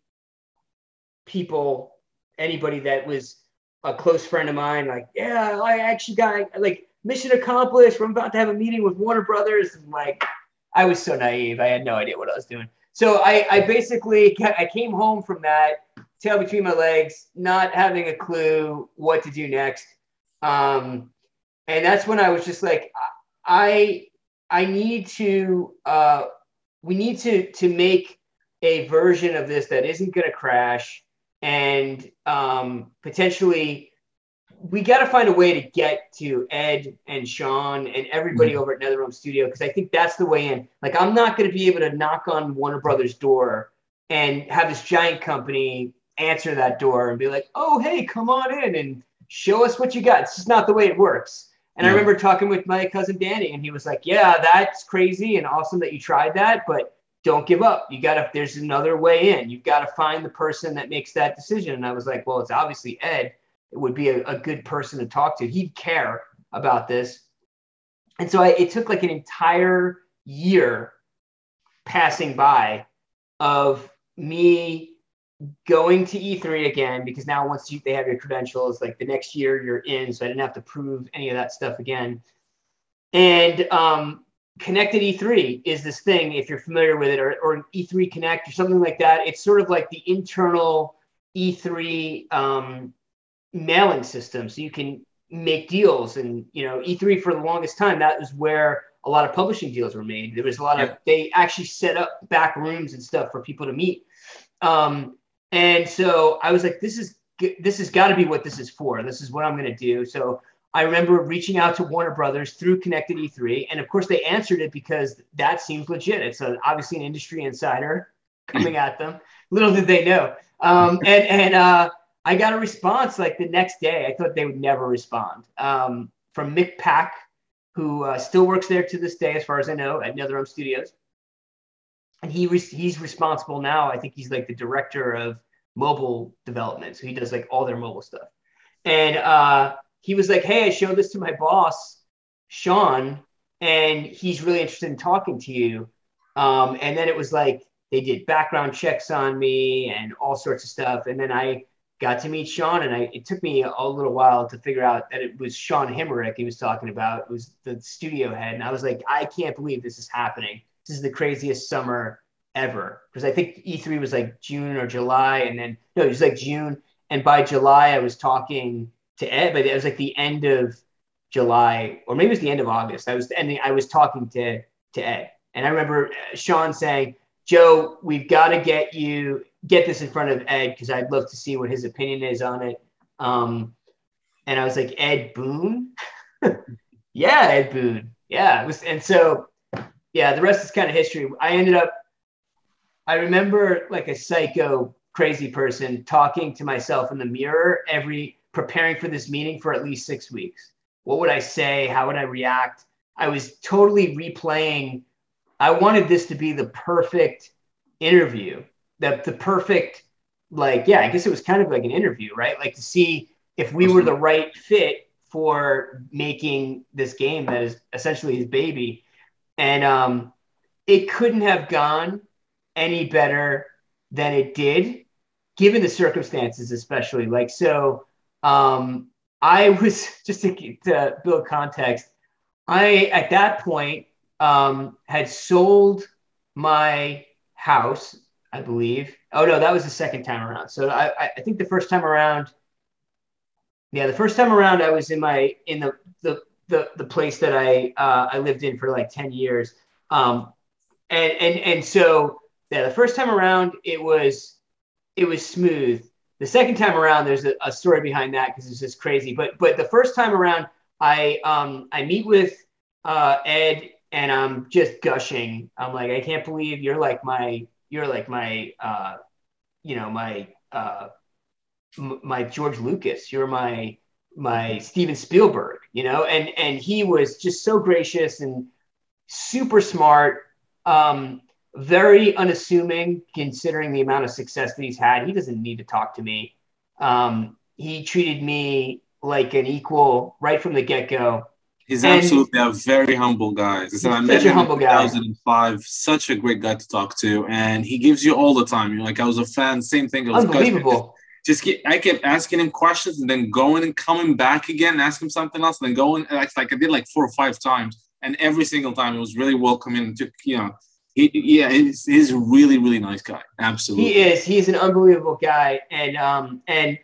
people, anybody that was a close friend of mine, like, yeah, I actually got like mission accomplished. I'm about to have a meeting with Warner Brothers. And like, I was so naive. I had no idea what I was doing. So I basically came home from that, tail between my legs, not having a clue what to do next. And that's when I was just like, we need to make a version of this that isn't going to crash, and potentially we got to find a way to get to Ed and Sean and everybody over at NetherRealm Studio, because I think that's the way in. Like, I'm not going to be able to knock on Warner Brothers' door and have this giant company answer that door and be like, oh, hey, come on in and show us what you got. It's just not the way it works. And I remember talking with my cousin Danny, and he was like, yeah, that's crazy and awesome that you tried that, but don't give up. There's another way in. You've got to find the person that makes that decision. And I was like, well, it's obviously Ed. It would be a good person to talk to. He'd care about this. And so it took like an entire year passing by of me going to E3 again, because now once they have your credentials, like the next year you're in. So I didn't have to prove any of that stuff again. And Connected E3 is this thing, if you're familiar with it, or E3 Connect or something like that. It's sort of like the internal E3 mailing system, so you can make deals. And E3 for the longest time, that was where a lot of publishing deals were made. There was a lot of, they actually set up back rooms and stuff for people to meet. And so I was like, this has got to be what this is for. This is what I'm going to do. So I remember reaching out to Warner Brothers through Connected E3, and of course they answered it because that seems legit. It's obviously an industry insider. coming at them. Little did they know. I got a response like the next day. I thought they would never respond. From Mick Pack, who still works there to this day, as far as I know, at NetherRealm Studios. And he's responsible now. I think he's like the director of mobile development. So he does like all their mobile stuff. And he was like, hey, I showed this to my boss, Sean, and he's really interested in talking to you. And then it was like, they did background checks on me and all sorts of stuff. And then I got to meet Sean, and it took me a little while to figure out that it was Sean Himmerich he was talking about. It was the studio head. And I was like, I can't believe this is happening. This is the craziest summer ever. Because I think E3 was like June or July. And then, no, it was like June. And by July, I was talking to Ed, but it was like the end of July, or maybe it was the end of August. I was talking to Ed. And I remember Sean saying, Joe, we've got to get this in front of Ed, because I'd love to see what his opinion is on it. And I was like, Ed Boon? Yeah, Ed Boon. Yeah. And so, yeah, the rest is kind of history. I remember like a psycho crazy person talking to myself in the mirror preparing for this meeting for at least 6 weeks. What would I say? How would I react? I was totally replaying. I wanted this to be the perfect interview, the perfect, like, yeah, I guess it was kind of like an interview, right? Like to see if we were the right fit for making this game that is essentially his baby. And it couldn't have gone any better than it did, given the circumstances, especially. Like, so I was, just to build context, at that point, had sold my house, I believe. Oh no, that was the second time around. So I think the first time around I was in the place that I lived in for like 10 years. And so yeah, the first time around it was smooth. The second time around, there's a story behind that because it's just crazy. But the first time around, I meet with Ed, and I'm just gushing. I'm like, I can't believe you're like my my George Lucas. You're my Steven Spielberg, and he was just so gracious and super smart, very unassuming considering the amount of success that he's had. He doesn't need to talk to me. He treated me like an equal right from the get-go. He's absolutely a very humble guy. I met him in 2005. Such a great guy to talk to, and he gives you all the time. Like, I was a fan. Same thing. I was unbelievable. I kept asking him questions, and then going and coming back again, and ask him something else, and then going. Like I did like 4 or 5 times, and every single time it was really welcoming. And took, he's a really, really nice guy. Absolutely, he is. He's an unbelievable guy, and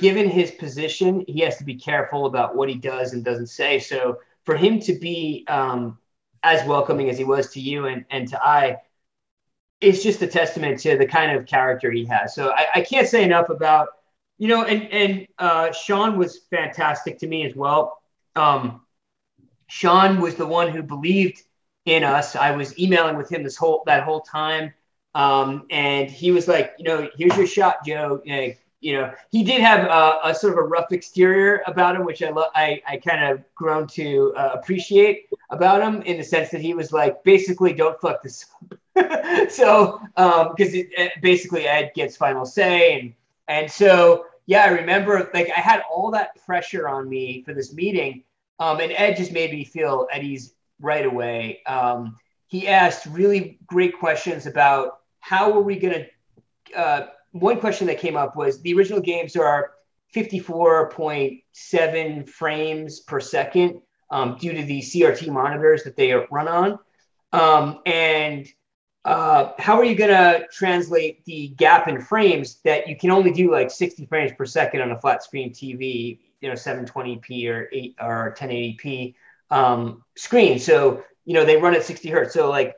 given his position, he has to be careful about what he does and doesn't say. So for him to be as welcoming as he was to you and to I, it's just a testament to the kind of character he has. So I can't say enough about, and Sean was fantastic to me as well. Sean was the one who believed in us. I was emailing with him that whole time. And he was like, here's your shot, Joe. He did have a sort of a rough exterior about him, which I kind of grown to appreciate about him, in the sense that he was like, basically, don't fuck this up. So, because basically Ed gets final say. And so, yeah, I remember like I had all that pressure on me for this meeting. And Ed just made me feel at ease right away. He asked really great questions about how were we going to, one question that came up was the original games are 54.7 frames per second due to the CRT monitors that they run on. And how are you going to translate the gap in frames that you can only do like 60 frames per second on a flat screen TV, 720p or 1080p screen. So, they run at 60 hertz. So like,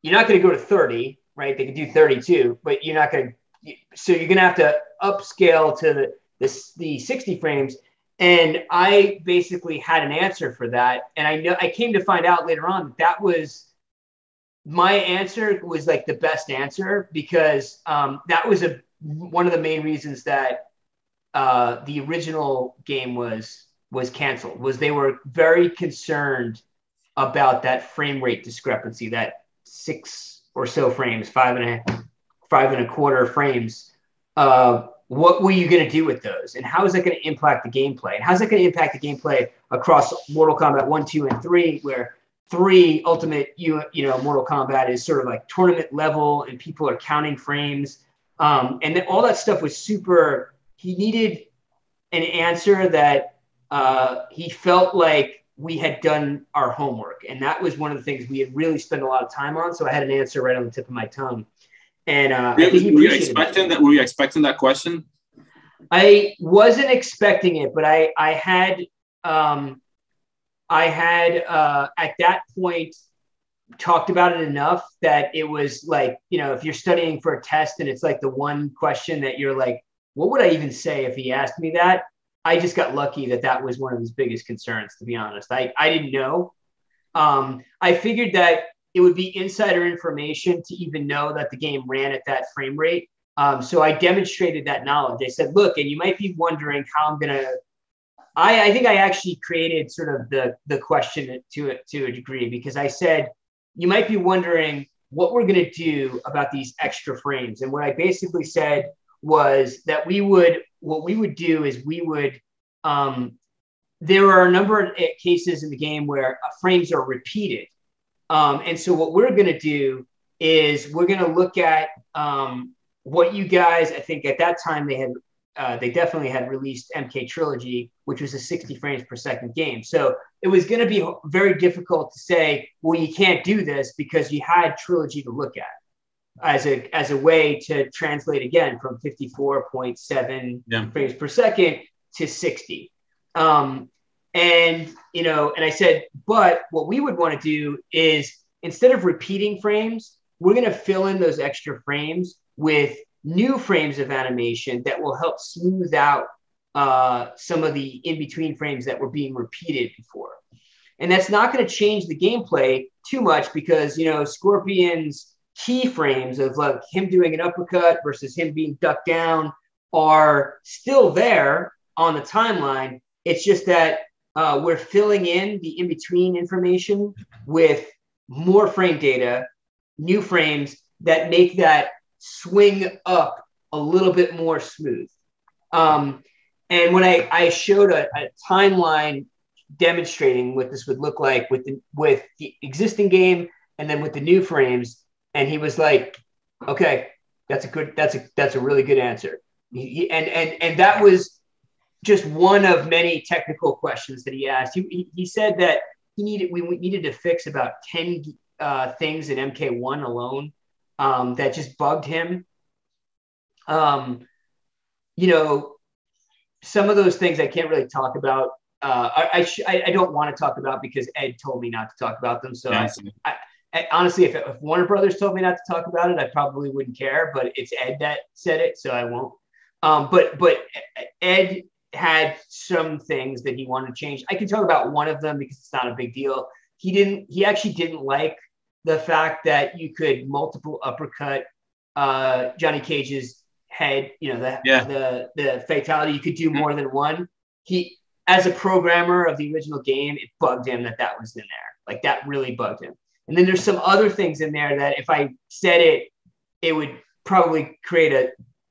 you're not going to go to 30, right? They can do 32, but you're not going to. So you're going to have to upscale to the 60 frames. And I basically had an answer for that. And I came to find out later on that was my answer was like the best answer because that was one of the main reasons that the original game was canceled. Was they were very concerned about that frame rate discrepancy, that 6 or so frames, 5.25 frames. What were you going to do with those, and how is that going to impact the gameplay? And how's that going to impact the gameplay across Mortal Kombat 1, 2, and 3, where 3 Ultimate, Mortal Kombat is sort of like tournament level, and people are counting frames, and then all that stuff was super. He needed an answer that he felt like we had done our homework, and that was one of the things we had really spent a lot of time on. So I had an answer right on the tip of my tongue. And were you expecting that? Were you expecting that question? I wasn't expecting it, but I had at that point talked about it enough that it was like, if you're studying for a test and it's like the one question that you're like, what would I even say if he asked me that? I just got lucky that was one of his biggest concerns, to be honest. I didn't know. I figured that it would be insider information to even know that the game ran at that frame rate. So I demonstrated that knowledge. I said, look, and you might be wondering how I'm going to, I think I actually created sort of the question to a degree, because I said, you might be wondering what we're going to do about these extra frames. And what I basically said was that what we would do is there are a number of cases in the game where frames are repeated. And so what we're going to do is we're going to look at what you guys, I think at that time they definitely had released MK Trilogy, which was a 60 frames per second game. So it was going to be very difficult to say, well, you can't do this because you had Trilogy to look at as a way to translate again from 54.7 frames per second to 60. And I said, but what we would want to do is, instead of repeating frames, we're going to fill in those extra frames with new frames of animation that will help smooth out some of the in-between frames that were being repeated before. And that's not going to change the gameplay too much because, Scorpion's key frames of like him doing an uppercut versus him being ducked down are still there on the timeline. It's just that we're filling in the in-between information with more frame data, new frames that make that swing up a little bit more smooth. And when I showed a timeline demonstrating what this would look like with the existing game and then with the new frames, and he was like, "Okay, that's a really good answer." And that was just one of many technical questions that he asked. He said that we needed to fix about 10 things in MK1 alone that just bugged him. Some of those things I can't really talk about. I don't want to talk about because Ed told me not to talk about them. So I honestly, if Warner Brothers told me not to talk about it, I probably wouldn't care. But it's Ed that said it, so I won't. But Ed had some things that he wanted to change. I can talk about one of them because it's not a big deal. He actually didn't like the fact that you could multiple uppercut Johnny Cage's head, the fatality, you could do more than one. He, as a programmer of the original game, it bugged him that was in there. Like that really bugged him. And then there's some other things in there that if I said it would probably create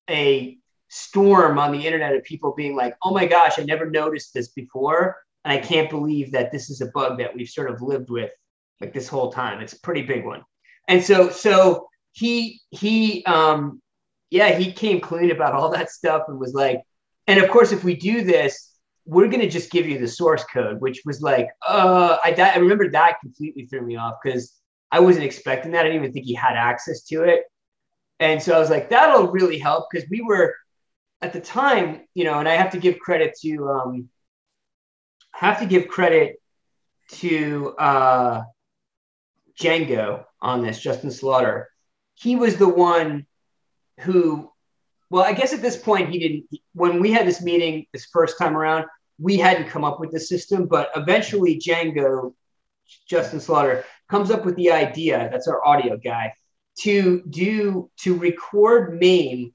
a storm on the internet of people being like, oh my gosh, I never noticed this before. And I can't believe that this is a bug that we've sort of lived with like this whole time. It's a pretty big one. And so he came clean about all that stuff and was like, and of course, if we do this, we're going to just give you the source code, which was like, I remember that completely threw me off because I wasn't expecting that. I didn't even think he had access to it. And so I was like, that'll really help because we were at the time, and I have to give credit to Django on this, Justin Slaughter. He was the one who, well, I guess at this point when we had this meeting this first time around, we hadn't come up with the system, but eventually Django, Justin Slaughter, comes up with the idea, that's our audio guy, to record MAME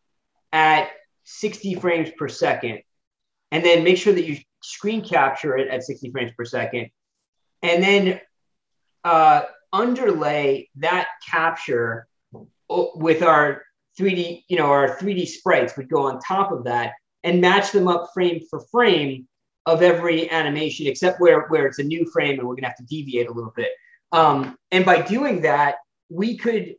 at 60 frames per second, and then make sure that you screen capture it at 60 frames per second, and then underlay that capture with our 3D, our 3D sprites would go on top of that and match them up frame for frame of every animation, except where it's a new frame and we're gonna have to deviate a little bit. And by doing that, we could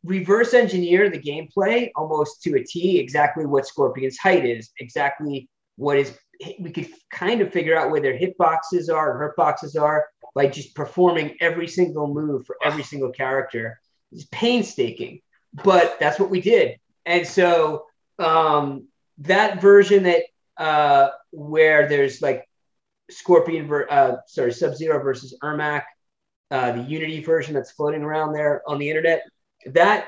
reverse engineer the gameplay almost to a T, exactly what Scorpion's height is, exactly what is, we could kind of figure out where their hitboxes are and hurt boxes are by just performing every single move for every single character. It's painstaking, but that's what we did. And so that version that where there's like Sub-Zero versus Ermac, the Unity version that's floating around there on the internet, that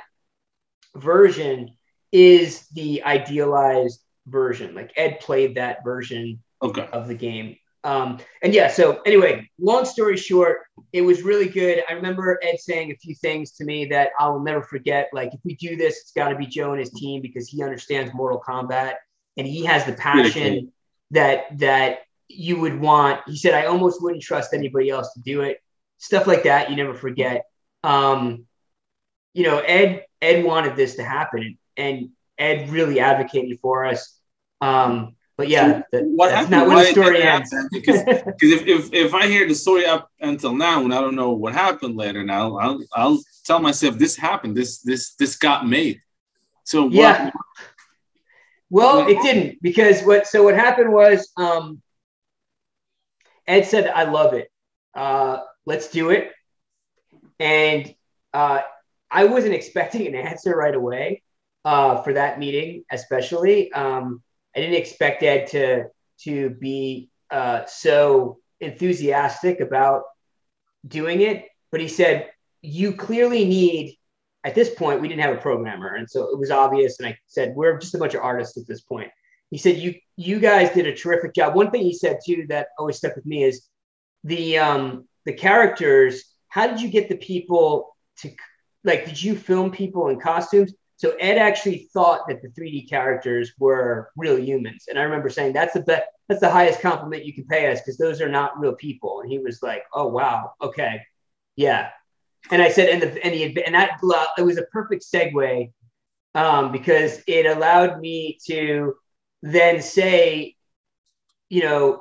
version is the idealized version. Like Ed played that version of the game. And yeah, so anyway, long story short, it was really good. I remember Ed saying a few things to me that I'll never forget. Like, if we do this, it's got to be Joe and his team because he understands Mortal Kombat and he has the passion that you would want. He said, I almost wouldn't trust anybody else to do it. Stuff like that, you never forget. Ed wanted this to happen, and Ed really advocated for us. But yeah, that's not where the story ends. Because if I hear the story up until now and I don't know what happened later, now I'll tell myself this happened. This got made. So yeah. Well, it didn't, because what happened was Ed said, I love it. Let's do it. And I wasn't expecting an answer right away for that meeting, especially. I didn't expect Ed to be so enthusiastic about doing it, but he said, you clearly need, at this point, we didn't have a programmer. And so it was obvious. And I said, we're just a bunch of artists at this point. He said, you guys did a terrific job. One thing he said too, that always stuck with me is the characters. How did you get the people to, like, did you film people in costumes? So Ed actually thought that the 3D characters were real humans. And I remember saying, that's the highest compliment you can pay us, because those are not real people. And he was like, oh, wow. Okay. Yeah. And I said, and that it was a perfect segue because it allowed me to then say, there's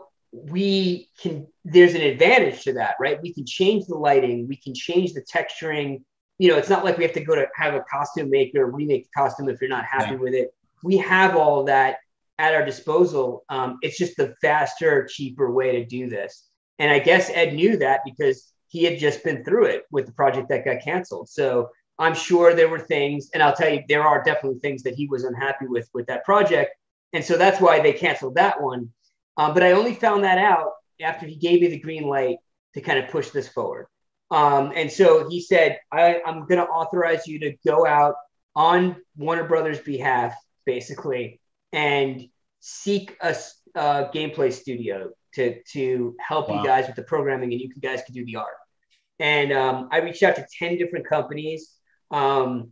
an advantage to that, right? We can change the lighting. We can change the texturing. It's not like we have to go to have a costume maker remake the costume if you're not happy with it. We have all that at our disposal. It's just the faster, cheaper way to do this. And I guess Ed knew that because he had just been through it with the project that got canceled. So I'm sure there were things, and I'll tell you, there are definitely things that he was unhappy with that project. And so that's why they canceled that one. But I only found that out after he gave me the green light to kind of push this forward. And so he said, I'm going to authorize you to go out on Warner Brothers' behalf, basically, and seek a gameplay studio to help you guys with the programming, and you guys can do the art. And I reached out to 10 different companies, a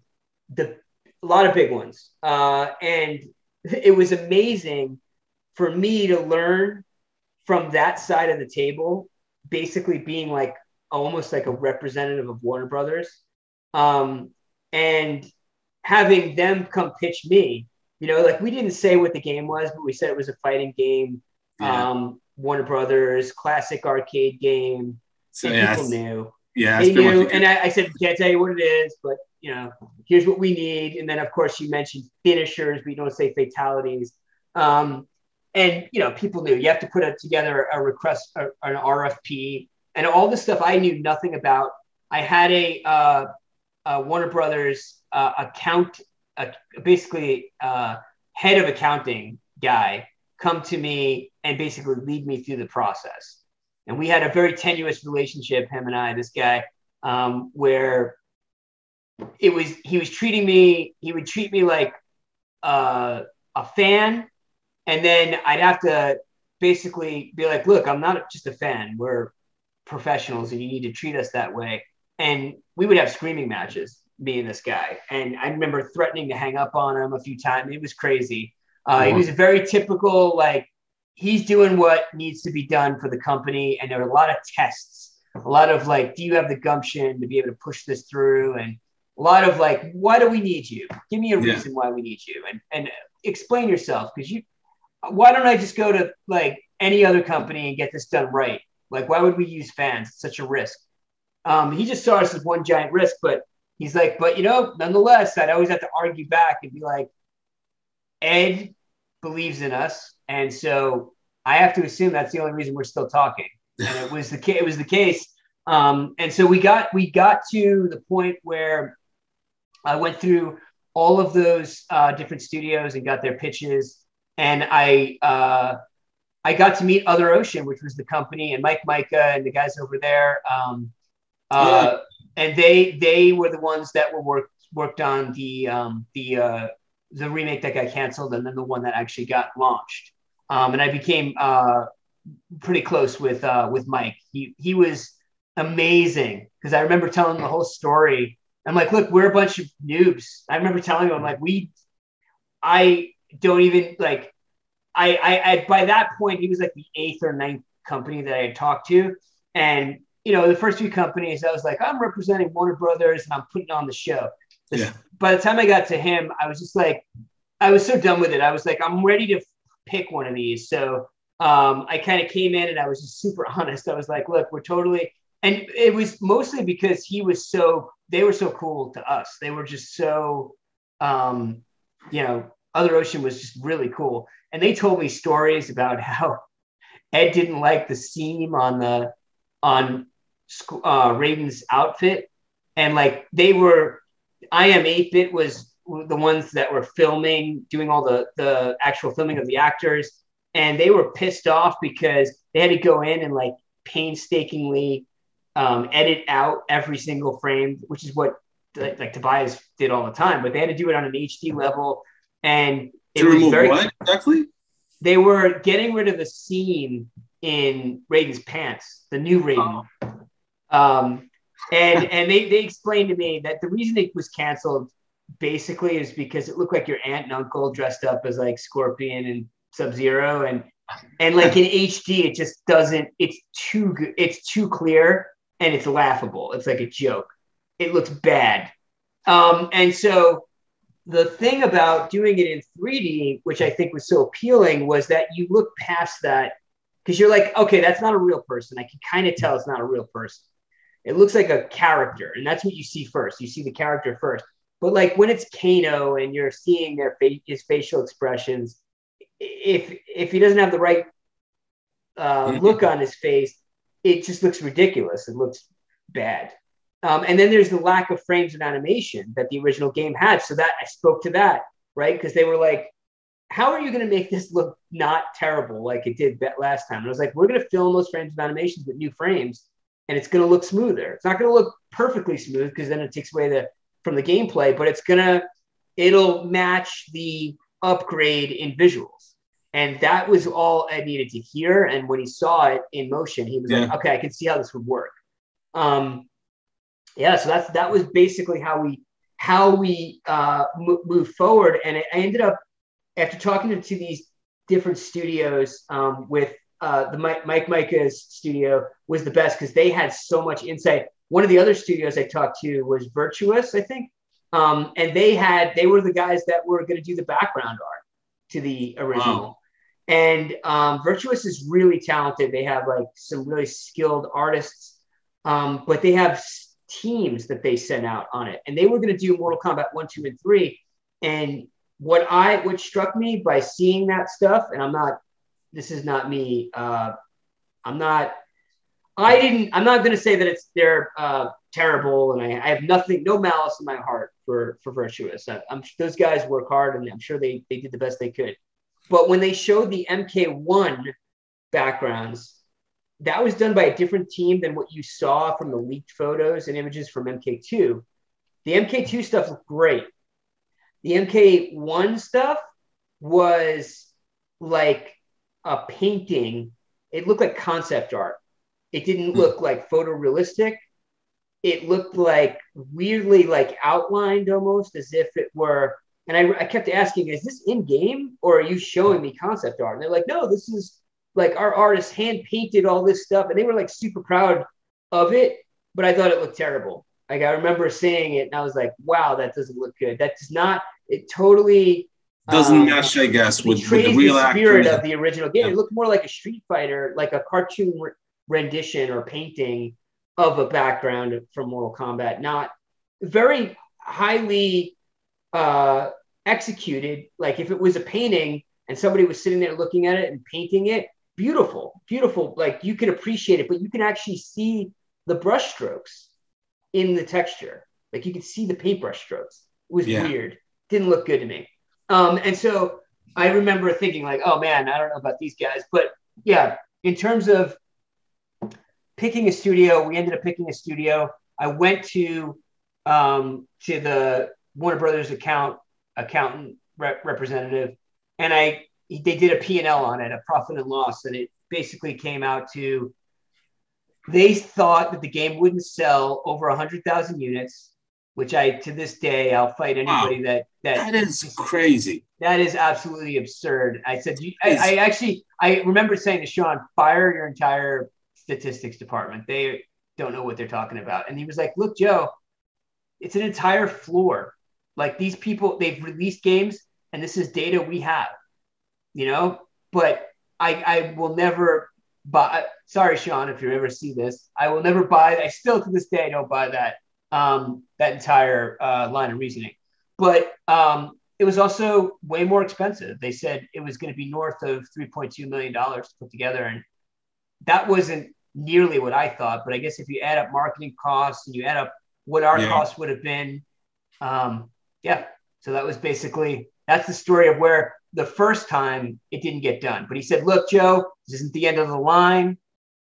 lot of big ones. And it was amazing for me to learn from that side of the table, basically being like almost like a representative of Warner Brothers, and having them come pitch me. Like, we didn't say what the game was, but we said it was a fighting game. Warner Brothers, classic arcade game. So people knew. Yeah, they knew. And I said, can't tell you what it is, but here's what we need. And then of course you mentioned finishers, but you don't say fatalities. And people knew you have to put together a request, an RFP, and all this stuff I knew nothing about. I had a Warner Brothers basically head of accounting guy come to me and basically lead me through the process. And we had a very tenuous relationship, him and I, this guy, where he would treat me like a fan. And then I'd have to basically be like, look, I'm not just a fan. We're professionals and you need to treat us that way. and we would have screaming matches, me and this guy. And I remember threatening to hang up on him a few times. It was crazy. He was a very typical, like, he's doing what needs to be done for the company. And there were a lot of tests, a lot of like, do you have the gumption to be able to push this through? And a lot of like, why do we need you? Give me a reason why we need you, and explain yourself. Because why don't I just go to like any other company and get this done right? Like, why would we use fans? It's such a risk. He just saw us as one giant risk, but he's like, but nonetheless, I'd always have to argue back and be like, Ed believes in us, and so I have to assume that's the only reason we're still talking. And it was the case. And so we got to the point where I went through all of those different studios and got their pitches, and I got to meet Other Ocean, which was the company, and Mike Micah and the guys over there. And they were the ones that worked on the remake that got canceled, and then the one that actually got launched. And I became pretty close with Mike. He was amazing, because I remember telling him the whole story. I'm like, look, we're a bunch of noobs. I remember telling him, like, I don't even like. I by that point, he was like the 8th or 9th company that I had talked to, and the first few companies, I was like, I'm representing Warner Brothers and I'm putting on the show. By the time I got to him, I was just like, I was so done with it. I was like, I'm ready to pick one of these. So I kind of came in and I was just super honest. I was like, look, we're totally, and it was mostly because they were so cool to us. They were just so, Other Ocean was just really cool. And they told me stories about how Ed didn't like the seam on Raiden's outfit, and like I Am 8-Bit was the ones that were doing all the actual filming of the actors, and they were pissed off because they had to go in and like painstakingly edit out every single frame, which is what like Tobias did all the time, but they had to do it on an HD level, and it was very what exactly. They were getting rid of the seam in Raiden's pants, the new Raiden. And they explained to me that the reason it was canceled basically is because it looked like your aunt and uncle dressed up as like Scorpion and Sub-Zero, and like in HD it just doesn't. It's too good. It's too clear and it's laughable. It's like a joke. It looks bad. And so the thing about doing it in 3D, which I think was so appealing, was that you look past that, because you're like, okay, that's not a real person. I can kind of tell it's not a real person. It looks like a character, and that's what you see first. You see the character first. But like when it's Kano and you're seeing his facial expressions, if he doesn't have the right look on his face, it just looks ridiculous. It looks bad. And then there's the lack of frames and animation that the original game had. So that I spoke to that, right? Because they were like, how are you going to make this look not terrible like it did last time? And I was like, we're going to film those frames and animations with new frames, and it's going to look smoother. It's not going to look perfectly smooth because then it takes away from the gameplay, but it'll match the upgrade in visuals. And that was all Ed needed to hear. And when he saw it in motion, he was like, okay, I can see how this would work. So that was basically how we moved forward. And I ended up, after talking to these different studios, with the Mike Micah's studio was the best because they had so much insight. One of the other studios I talked to was Virtuous, I think. And they were the guys that were going to do the background art to the original. Wow. And Virtuous is really talented. They have like some really skilled artists, but they have teams that they sent out on it. And they were going to do Mortal Kombat 1, 2, and 3. And what struck me by seeing that stuff, and this is not me. I'm not going to say that they're terrible, and I have no malice in my heart for Virtuous. Those guys work hard, and I'm sure they did the best they could. But when they showed the MK1 backgrounds, that was done by a different team than what you saw from the leaked photos and images from MK2. The MK2 stuff looked great. The MK1 stuff was like a painting. It looked like concept art. It didn't look like photorealistic. it looked like weirdly like outlined almost as if it were. And I kept asking, is this in game or are you showing me concept art? And they're like, no, this is like our artist hand painted all this stuff. And they were like super proud of it, but I thought it looked terrible. Like I remember seeing it and I was like, wow, that doesn't look good. That does not, it totally doesn't mesh, I guess, with the real spirit actors. Of the original game. Yeah. It looked more like a Street Fighter, like a cartoon rendition or painting of a background from Mortal Kombat, not very highly executed. Like if it was a painting and somebody was sitting there looking at it and painting it, beautiful, like you can appreciate it, but you can actually see the brush strokes in the texture. Like you could see the paintbrush strokes. It was weird. Didn't look good to me. And so I remember thinking like, oh man, I don't know about these guys, but yeah, in terms of picking a studio, we ended up picking a studio. I went to the Warner Brothers accountant representative, and they did a P&L on it, a profit and loss, and it basically came out to they thought that the game wouldn't sell over 100,000 units, which to this day I'll fight anybody that is crazy. That is absolutely absurd. I said I remember saying to Sean, fire your entire statistics department. They don't know what they're talking about. And he was like, look, Joe, it's an entire floor. Like these people, they've released games and this is data we have, but I will never buy. Sorry, Sean, if you ever see this, I will never buy. I still to this day don't buy that entire line of reasoning. But it was also way more expensive. They said it was going to be north of $3.2 million to put together. And that wasn't nearly what I thought. But I guess if you add up marketing costs and you add up what our costs would have been, so that was that's the story of where the first time it didn't get done. But he said, look, Joe, this isn't the end of the line.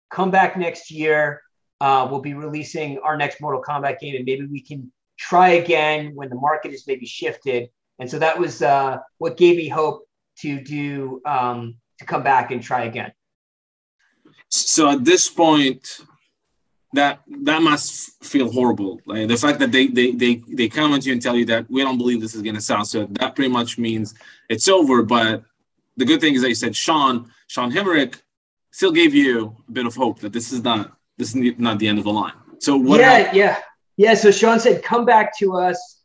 Come back next year. We'll be releasing our next Mortal Kombat game, and maybe we can try again when the market is maybe shifted. And so that was what gave me hope to come back and try again. So at this point, that must feel horrible. Like the fact that they come at you and tell you that we don't believe this is going to sell. So that pretty much means it's over. But the good thing is that you said Sean Hemerick still gave you a bit of hope that this is not the end of the line. So what? Yeah. So Sean said, come back to us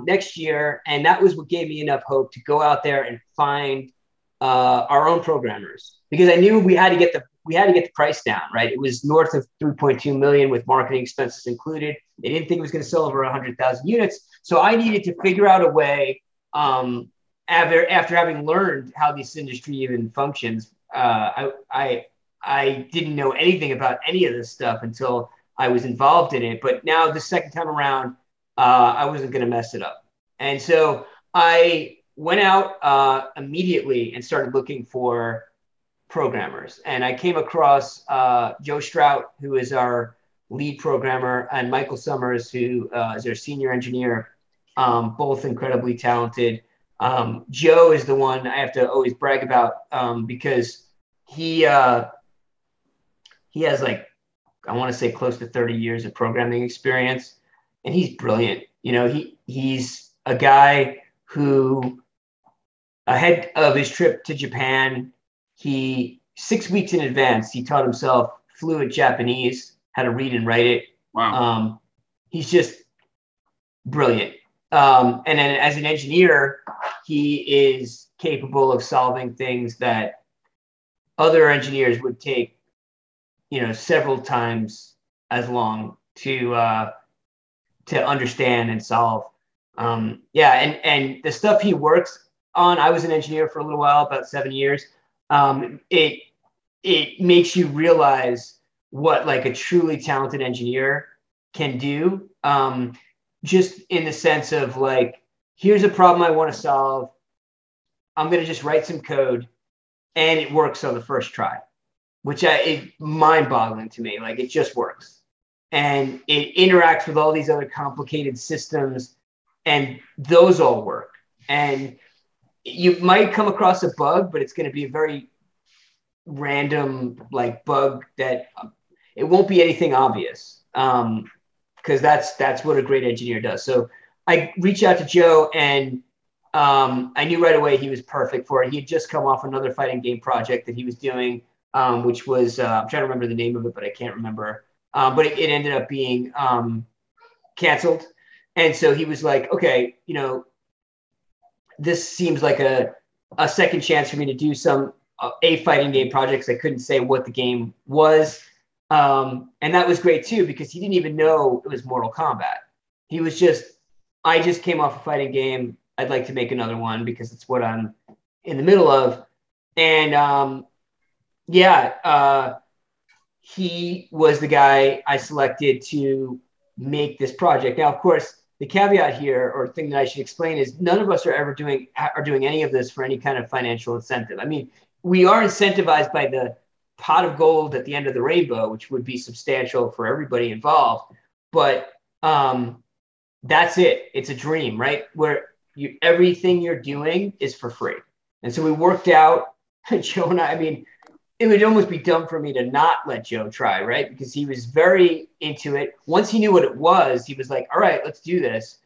next year. And that was what gave me enough hope to go out there and find our own programmers, because I knew we had to get the price down, right? It was north of 3.2 million with marketing expenses included. They didn't think it was going to sell over 100,000 units. So I needed to figure out a way, after having learned how this industry even functions. I didn't know anything about any of this stuff until I was involved in it. But now the second time around, I wasn't going to mess it up. And so I went out immediately and started looking for programmers. And I came across Joe Strout, who is our lead programmer, and Michael Summers, who is our senior engineer, both incredibly talented. Joe is the one I have to always brag about because he has I want to say close to 30 years of programming experience, and he's brilliant. He's a guy who ahead of his trip to Japan, 6 weeks in advance, he taught himself fluent Japanese, how to read and write it. Wow. He's just brilliant. And then as an engineer, he is capable of solving things that other engineers would take, several times as long to understand and solve. And the stuff he works on, I was an engineer for a little while, about 7 years. It makes you realize what a truly talented engineer can do. Just in the sense of here's a problem I want to solve. I'm going to just write some code and it works on the first try, which is mind-boggling to me. It just works. And it interacts with all these other complicated systems, and those all work. And you might come across a bug, but it's going to be a very random bug that it won't be anything obvious. Kind because that's what a great engineer does. So I reached out to Joe, and I knew right away he was perfect for it. He had just come off another fighting game project that he was doing, which was I'm trying to remember the name of it, but I can't remember. But it ended up being canceled, and so he was like, okay, you know, this seems like a second chance for me to do some a fighting game projects. I couldn't say what the game was. And that was great too, because he didn't even know it was Mortal Kombat. He was just, I just came off a fighting game. I'd like to make another one because it's what I'm in the middle of. And he was the guy I selected to make this project. Now, of course, the caveat here, or thing that I should explain, is none of us are doing any of this for any kind of financial incentive. I mean, we are incentivized by the pot of gold at the end of the rainbow, which would be substantial for everybody involved. But that's it. It's a dream, right? Where everything you're doing is for free. And so we worked out, Joe and I mean, it would almost be dumb for me to not let Joe try, right? Because he was very into it. Once he knew what it was, he was like, all right, let's do this.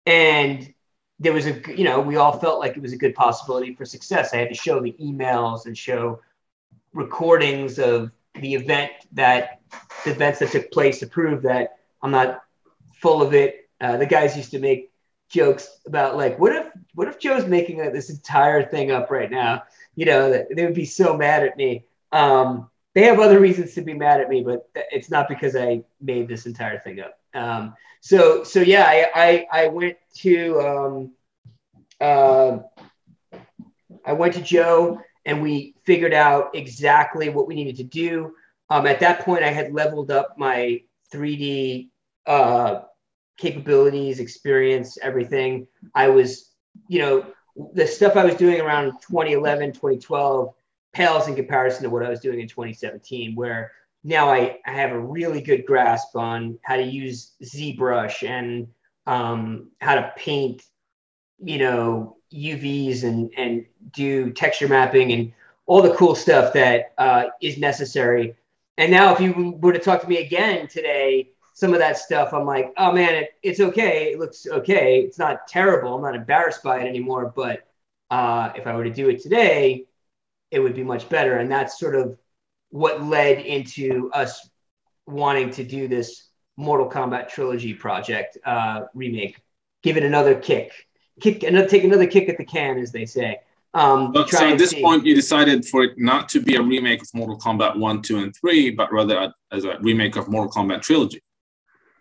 And there was we all felt like it was a good possibility for success. I had to show the emails and show recordings of the events that took place to prove that I'm not full of it. The guys used to make jokes about like, what if Joe's making this entire thing up right now? You know, they would be so mad at me. They have other reasons to be mad at me, but it's not because I made this entire thing up. So yeah, I went to Joe, and we figured out exactly what we needed to do. At that point, I had leveled up my 3D capabilities, experience, everything. I was, the stuff I was doing around 2011, 2012 pales in comparison to what I was doing in 2017, where now I have a really good grasp on how to use ZBrush and how to paint, UVs and do texture mapping and all the cool stuff that is necessary. And now if you were to talk to me again today, some of that stuff, I'm like, oh man, it's okay. It looks okay. It's not terrible. I'm not embarrassed by it anymore. But if I were to do it today, it would be much better. And that's sort of what led into us wanting to do this Mortal Kombat Trilogy project remake. Give it another take another kick at the can, as they say. So at this point, you decided for it not to be a remake of Mortal Kombat 1, 2, and 3, but rather as a remake of Mortal Kombat Trilogy.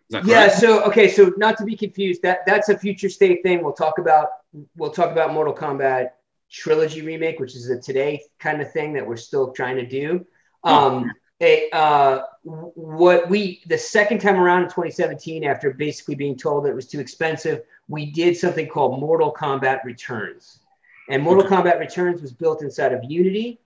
Is that correct? Yeah. So not to be confused, that's a future state thing. We'll talk about Mortal Kombat Trilogy remake, which is a today kind of thing that we're still trying to do. The second time around in 2017, after basically being told that it was too expensive, we did something called Mortal Kombat Returns. And Mortal Kombat Returns was built inside of Unity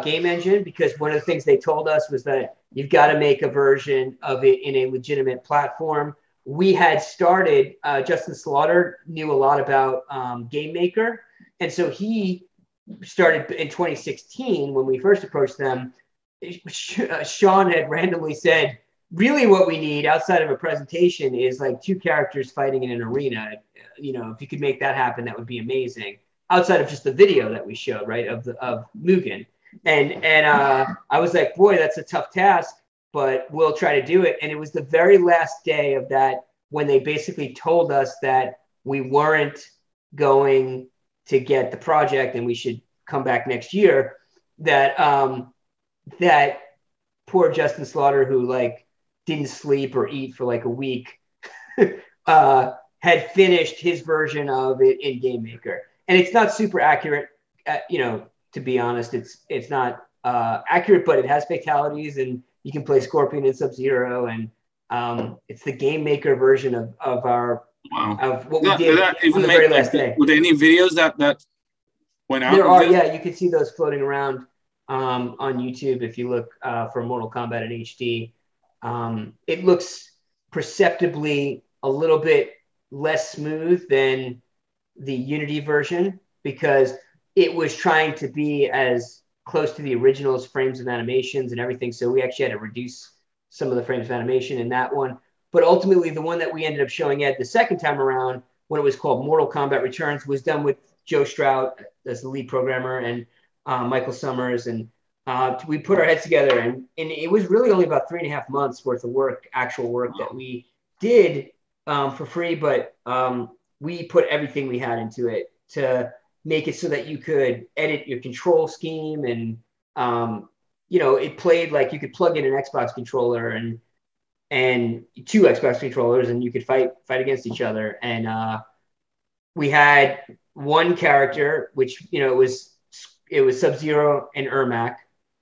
game engine, because one of the things they told us was that you've got to make a version of it in a legitimate platform. We had started, Justin Slaughter knew a lot about Game Maker. And so he started in 2016 when we first approached them. Sean had randomly said, really what we need outside of a presentation is like two characters fighting in an arena. If you could make that happen, that would be amazing. Outside of just the video that we showed, right, of Mugen. And I was like, boy, that's a tough task, but we'll try to do it. And it was the very last day of that when they basically told us that we weren't going to get the project and we should come back next year, that that poor Justin Slaughter, who like didn't sleep or eat for like a week, had finished his version of it in Game Maker. And it's not super accurate, to be honest. It's not accurate, but it has fatalities, and you can play Scorpion and Sub-Zero, and it's the Game Maker version of our of what we did on the very last day. Were there any videos that went out? There are, yeah. You can see those floating around on YouTube if you look for Mortal Kombat in HD. It looks perceptibly a little bit less smooth than the Unity version, because it was trying to be as close to the original's frames of animations and everything. So we actually had to reduce some of the frames of animation in that one. But ultimately, the one that we ended up showing Ed the second time around, when it was called Mortal Kombat Returns, was done with Joe Strout as the lead programmer and Michael Summers. And we put our heads together, and it was really only about 3.5 months worth of work, actual work that we did for free. But we put everything we had into it to make it so that you could edit your control scheme. And, it played like you could plug in an Xbox controller and 2 Xbox controllers, and you could fight against each other. And we had one character, which it was Sub-Zero and Ermac,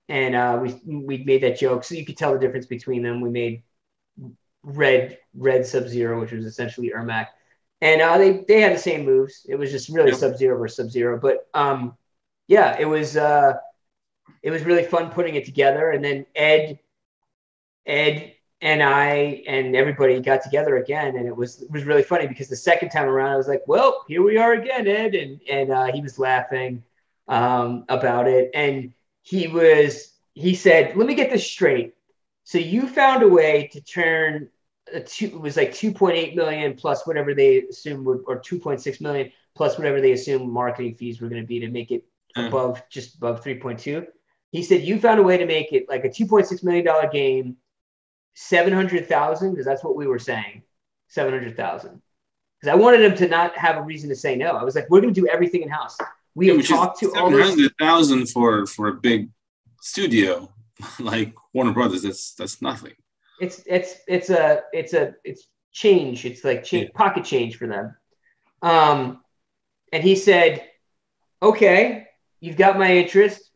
and we made that joke so you could tell the difference between them. We made red Sub-Zero, which was essentially Ermac, and they had the same moves. It was just really Sub-Zero versus Sub-Zero, but it was really fun putting it together. And then Ed and I and everybody got together again, and it was really funny because the second time around I was like, well, here we are again, Ed, and he was laughing about it, and he said, let me get this straight. So you found a way to turn it was like 2.8 million plus whatever they assumed or 2.6 million plus whatever they assumed marketing fees were going to be to make it just above 3.2. He said you found a way to make it like a $2.6 million game, 700,000, because that's what we were saying, 700,000. Because I wanted him to not have a reason to say no. I was like, we're going to do everything in house. We have talked to all this. 700,000 for a big studio like Warner Brothers. That's nothing. It's change. It's like pocket change for them. And he said, okay, you've got my interest.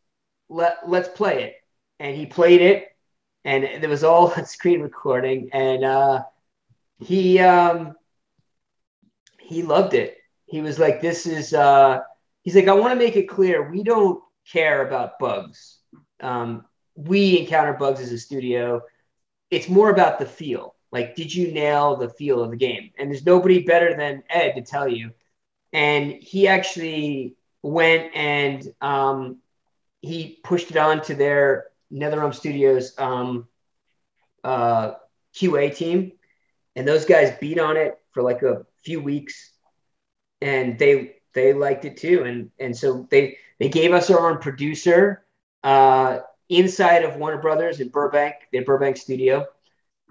Let's play it. And he played it, and it was all on screen recording. And he loved it. He was like, this is, he's like, I want to make it clear. We don't care about bugs. We encounter bugs as a studio. It's more about the feel. Like, did you nail the feel of the game? And there's nobody better than Ed to tell you. And he actually went and he pushed it on to their NetherRealm Studios QA team. And those guys beat on it for like a few weeks. And they liked it too. And so they gave us our own producer inside of Warner Brothers in Burbank, their Burbank studio.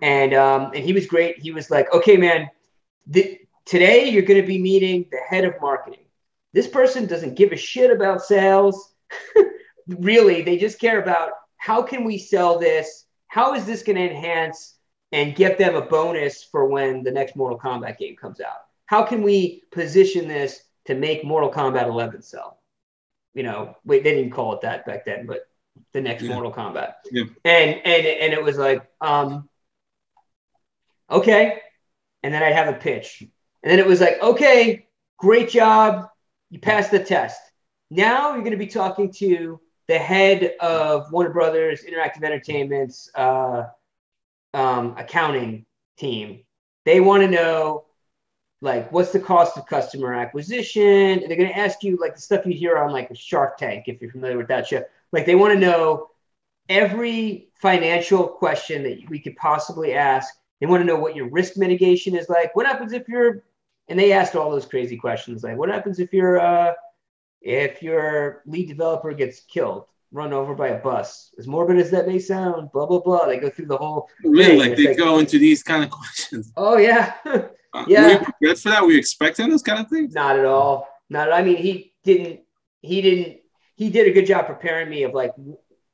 And he was great. He was like, okay, man, today you're going to be meeting the head of marketing. This person doesn't give a shit about sales. Really, they just care about how can we sell this? How is this going to enhance and get them a bonus for when the next Mortal Kombat game comes out? How can we position this to make Mortal Kombat 11 sell? They didn't call it that back then, but the next Mortal Kombat. Yeah. And it was like, okay. And then I'd have a pitch. And then it was like, okay, great job. You passed the test. Now you're going to be talking to the head of Warner Brothers Interactive Entertainment's accounting team. They want to know, like, what's the cost of customer acquisition? And they're going to ask you, like, the stuff you hear on, like, Shark Tank, if you're familiar with that show. Like, they want to know every financial question that we could possibly ask. They want to know what your risk mitigation is like. What happens if you're, and they asked all those crazy questions, like, what happens if your lead developer gets killed, run over by a bus? As morbid as that may sound, blah, blah, blah. They go through the whole really thing. Like they go into these kind of questions. Oh, yeah. Yeah. Were you prepared for that? Were you expecting this kind of thing? Not at all. I mean, he did a good job preparing me of like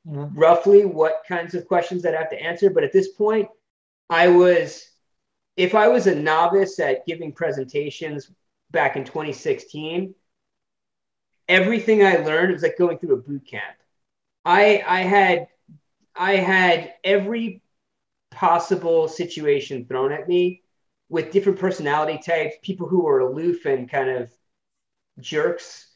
roughly what kinds of questions I'd have to answer. But at this point, if I was a novice at giving presentations back in 2016, everything I learned was like going through a boot camp. I had every possible situation thrown at me with different personality types, people who were aloof and kind of jerks,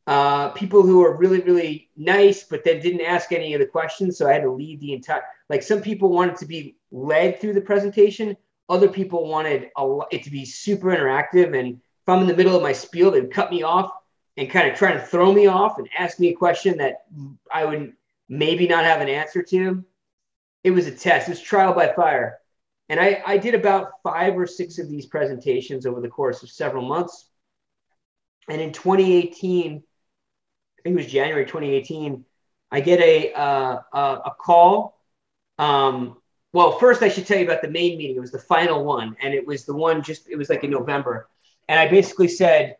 people who were really, really nice, but then didn't ask any of the questions. So I had to lead the entire, like some people wanted to be led through the presentation. Other people wanted it to be super interactive. And if I'm in the middle of my spiel, they'd cut me off and kind of try to throw me off and ask me a question that I would maybe not have an answer to. It was a test. It was trial by fire. And I did about 5 or 6 of these presentations over the course of several months. And in 2018, I think it was January 2018, I get a call. Well, first I should tell you about the main meeting. It was the final one. And it was the one it was like in November. And I basically said,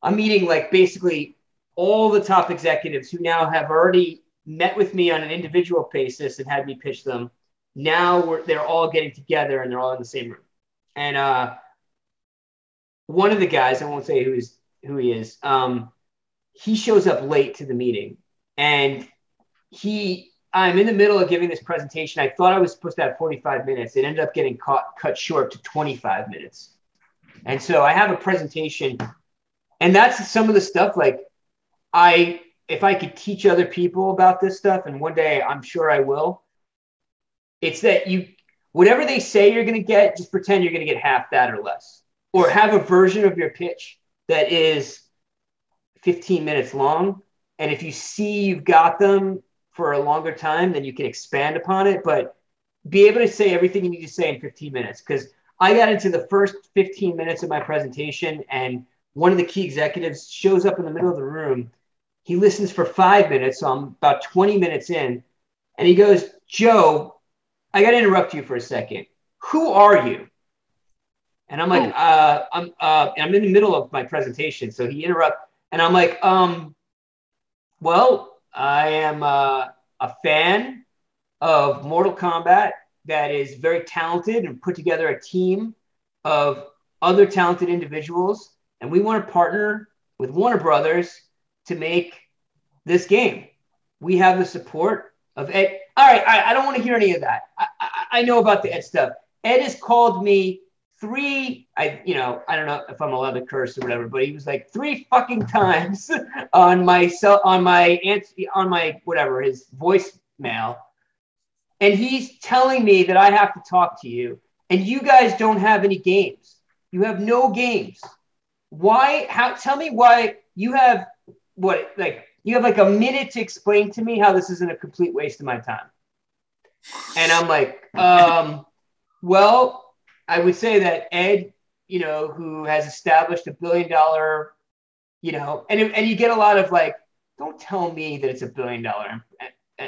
I'm meeting like basically all the top executives who now have already met with me on an individual basis and had me pitch them. Now they're all getting together and they're all in the same room. And one of the guys, I won't say who he is, he shows up late to the meeting. And I'm in the middle of giving this presentation. I thought I was supposed to have 45 minutes. It ended up getting cut short to 25 minutes. And so I have a presentation. And that's some of the stuff like if I could teach other people about this stuff, and one day I'm sure I will, it's that whatever they say you're going to get, just pretend you're going to get half that or less, or have a version of your pitch that is 15 minutes long. And if you see you've got them for a longer time, then you can expand upon it, but be able to say everything you need to say in 15 minutes. Because I got into the first 15 minutes of my presentation, and one of the key executives shows up in the middle of the room. He listens for 5 minutes, so I'm about 20 minutes in, and he goes, Joe, I got to interrupt you for a second. Who are you? And I'm like, I'm in the middle of my presentation. So he interrupts, and I'm like, well, I am a fan of Mortal Kombat that is very talented and put together a team of other talented individuals. And we want to partner with Warner Brothers to make this game. We have the support of Ed. All right, I don't want to hear any of that. I know about the Ed stuff. Ed has called me I don't know if I'm allowed to curse or whatever, but he was like 3 fucking times on my whatever, his voicemail. And he's telling me that I have to talk to you, and you guys don't have any games. You have no games. Why? Tell me why you have you have like a minute to explain to me how this isn't a complete waste of my time. And I'm like, well, I would say that Ed, who has established $1 billion, and you get a lot of like, don't tell me that it's $1 billion,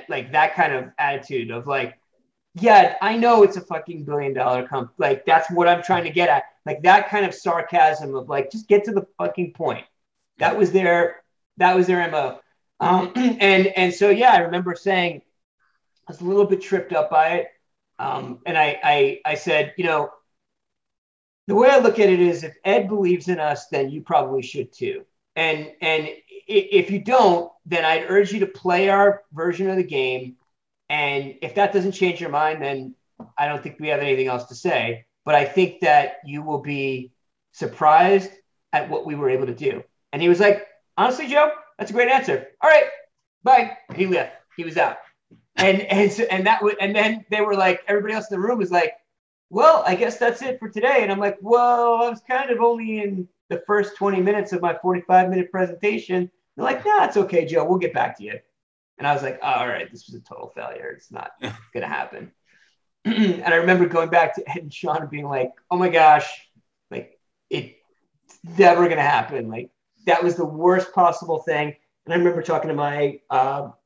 like that kind of attitude of like, yeah, I know it's a fucking $1 billion company. Like, that's what I'm trying to get at. Like that kind of sarcasm of like, just get to the fucking point. That was their MO. And so, yeah, I remember saying I was a little bit tripped up by it. And I said, the way I look at it is if Ed believes in us, then you probably should too. And if you don't, then I'd urge you to play our version of the game. And if that doesn't change your mind, then I don't think we have anything else to say. But I think that you will be surprised at what we were able to do. And he was like, honestly, Joe, that's a great answer. All right, bye. And he left. He was out. And then they were like, everybody else in the room was like, well, I guess that's it for today. And I'm like, well, I was kind of only in the first 20 minutes of my 45-minute presentation. They're like, nah, it's okay, Joe. We'll get back to you. And I was like, oh, all right, this was a total failure. It's not going to happen. And I remember going back to Ed and Sean and being like, oh my gosh, like it's never going to happen. Like that was the worst possible thing. And I remember talking to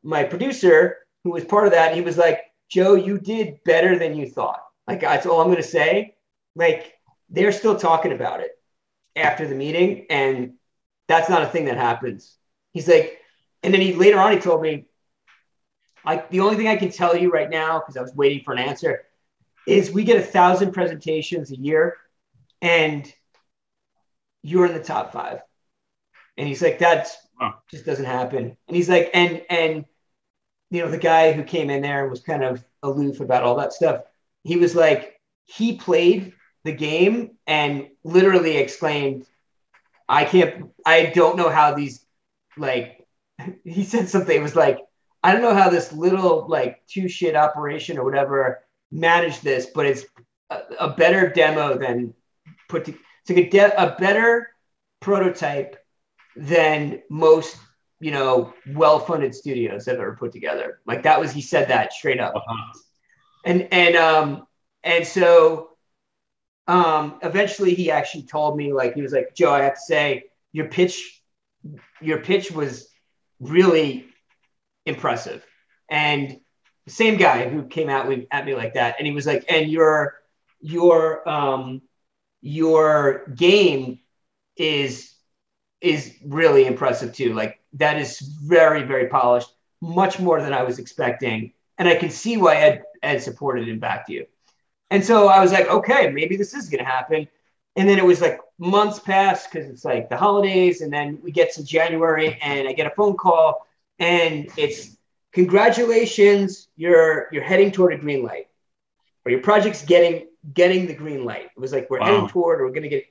my producer who was part of that. And he was like, Joe, you did better than you thought. Like, that's all I'm going to say. Like, they're still talking about it after the meeting. And that's not a thing that happens. He's like, and then later on, he told me, like, the only thing I can tell you right now, because I was waiting for an answer, is we get 1,000 presentations a year and you're in the top 5. And he's like, that's just doesn't happen. And he's like, and the guy who came in there was kind of aloof about all that stuff. He was like, he played the game and literally exclaimed, I don't know how these, like, he said something. It was like, I don't know how this little, like, 2-shit operation or whatever managed this, but it's a better demo than it's like a better prototype than most, well-funded studios have ever put together. Like he said that straight up. And And so eventually he actually told me, like, he was like, Joe, I have to say your pitch was really impressive. And the same guy who came at me like that. And he was like, and your game is really impressive too. Like, that is very, very polished, much more than I was expecting. And I can see why Ed supported and backed you. And so I was like, okay, maybe this is going to happen. And then it was like months passed because it's like the holidays. And then we get to January and I get a phone call and it's, congratulations, you're heading toward a green light, or your project's getting the green light. It was like, we're heading toward, or we're going to get.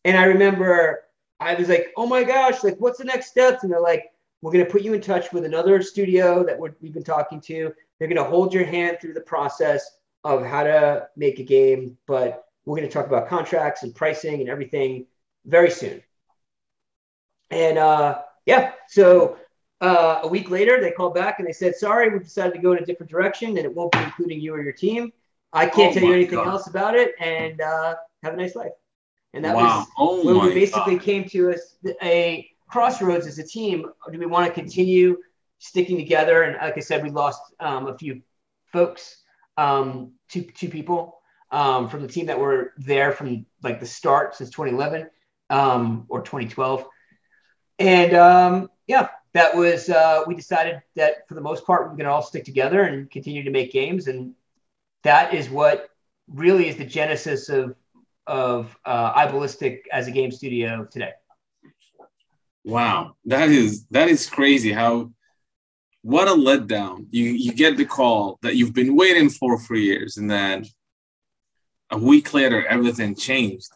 And I remember I was like, oh my gosh, like, what's the next steps? And they're like, we're going to put you in touch with another studio that we've been talking to. They're going to hold your hand through the process of how to make a game, but we're going to talk about contracts and pricing and everything very soon. And so a week later, they called back and they said, sorry, we decided to go in a different direction and it won't be including you or your team. I can't tell you anything else about it, and have a nice life. And that was when we basically came to a crossroads as a team. Do we want to continue sticking together? And like I said, we lost a few folks, two people from the team that were there from like the start since 2011 or 2012. And that was, we decided that for the most part, we're going to all stick together and continue to make games. And that is what really is the genesis of iBallistic as a game studio today. Wow, that is crazy. What a letdown. You get the call that you've been waiting for years, and then a week later everything changed.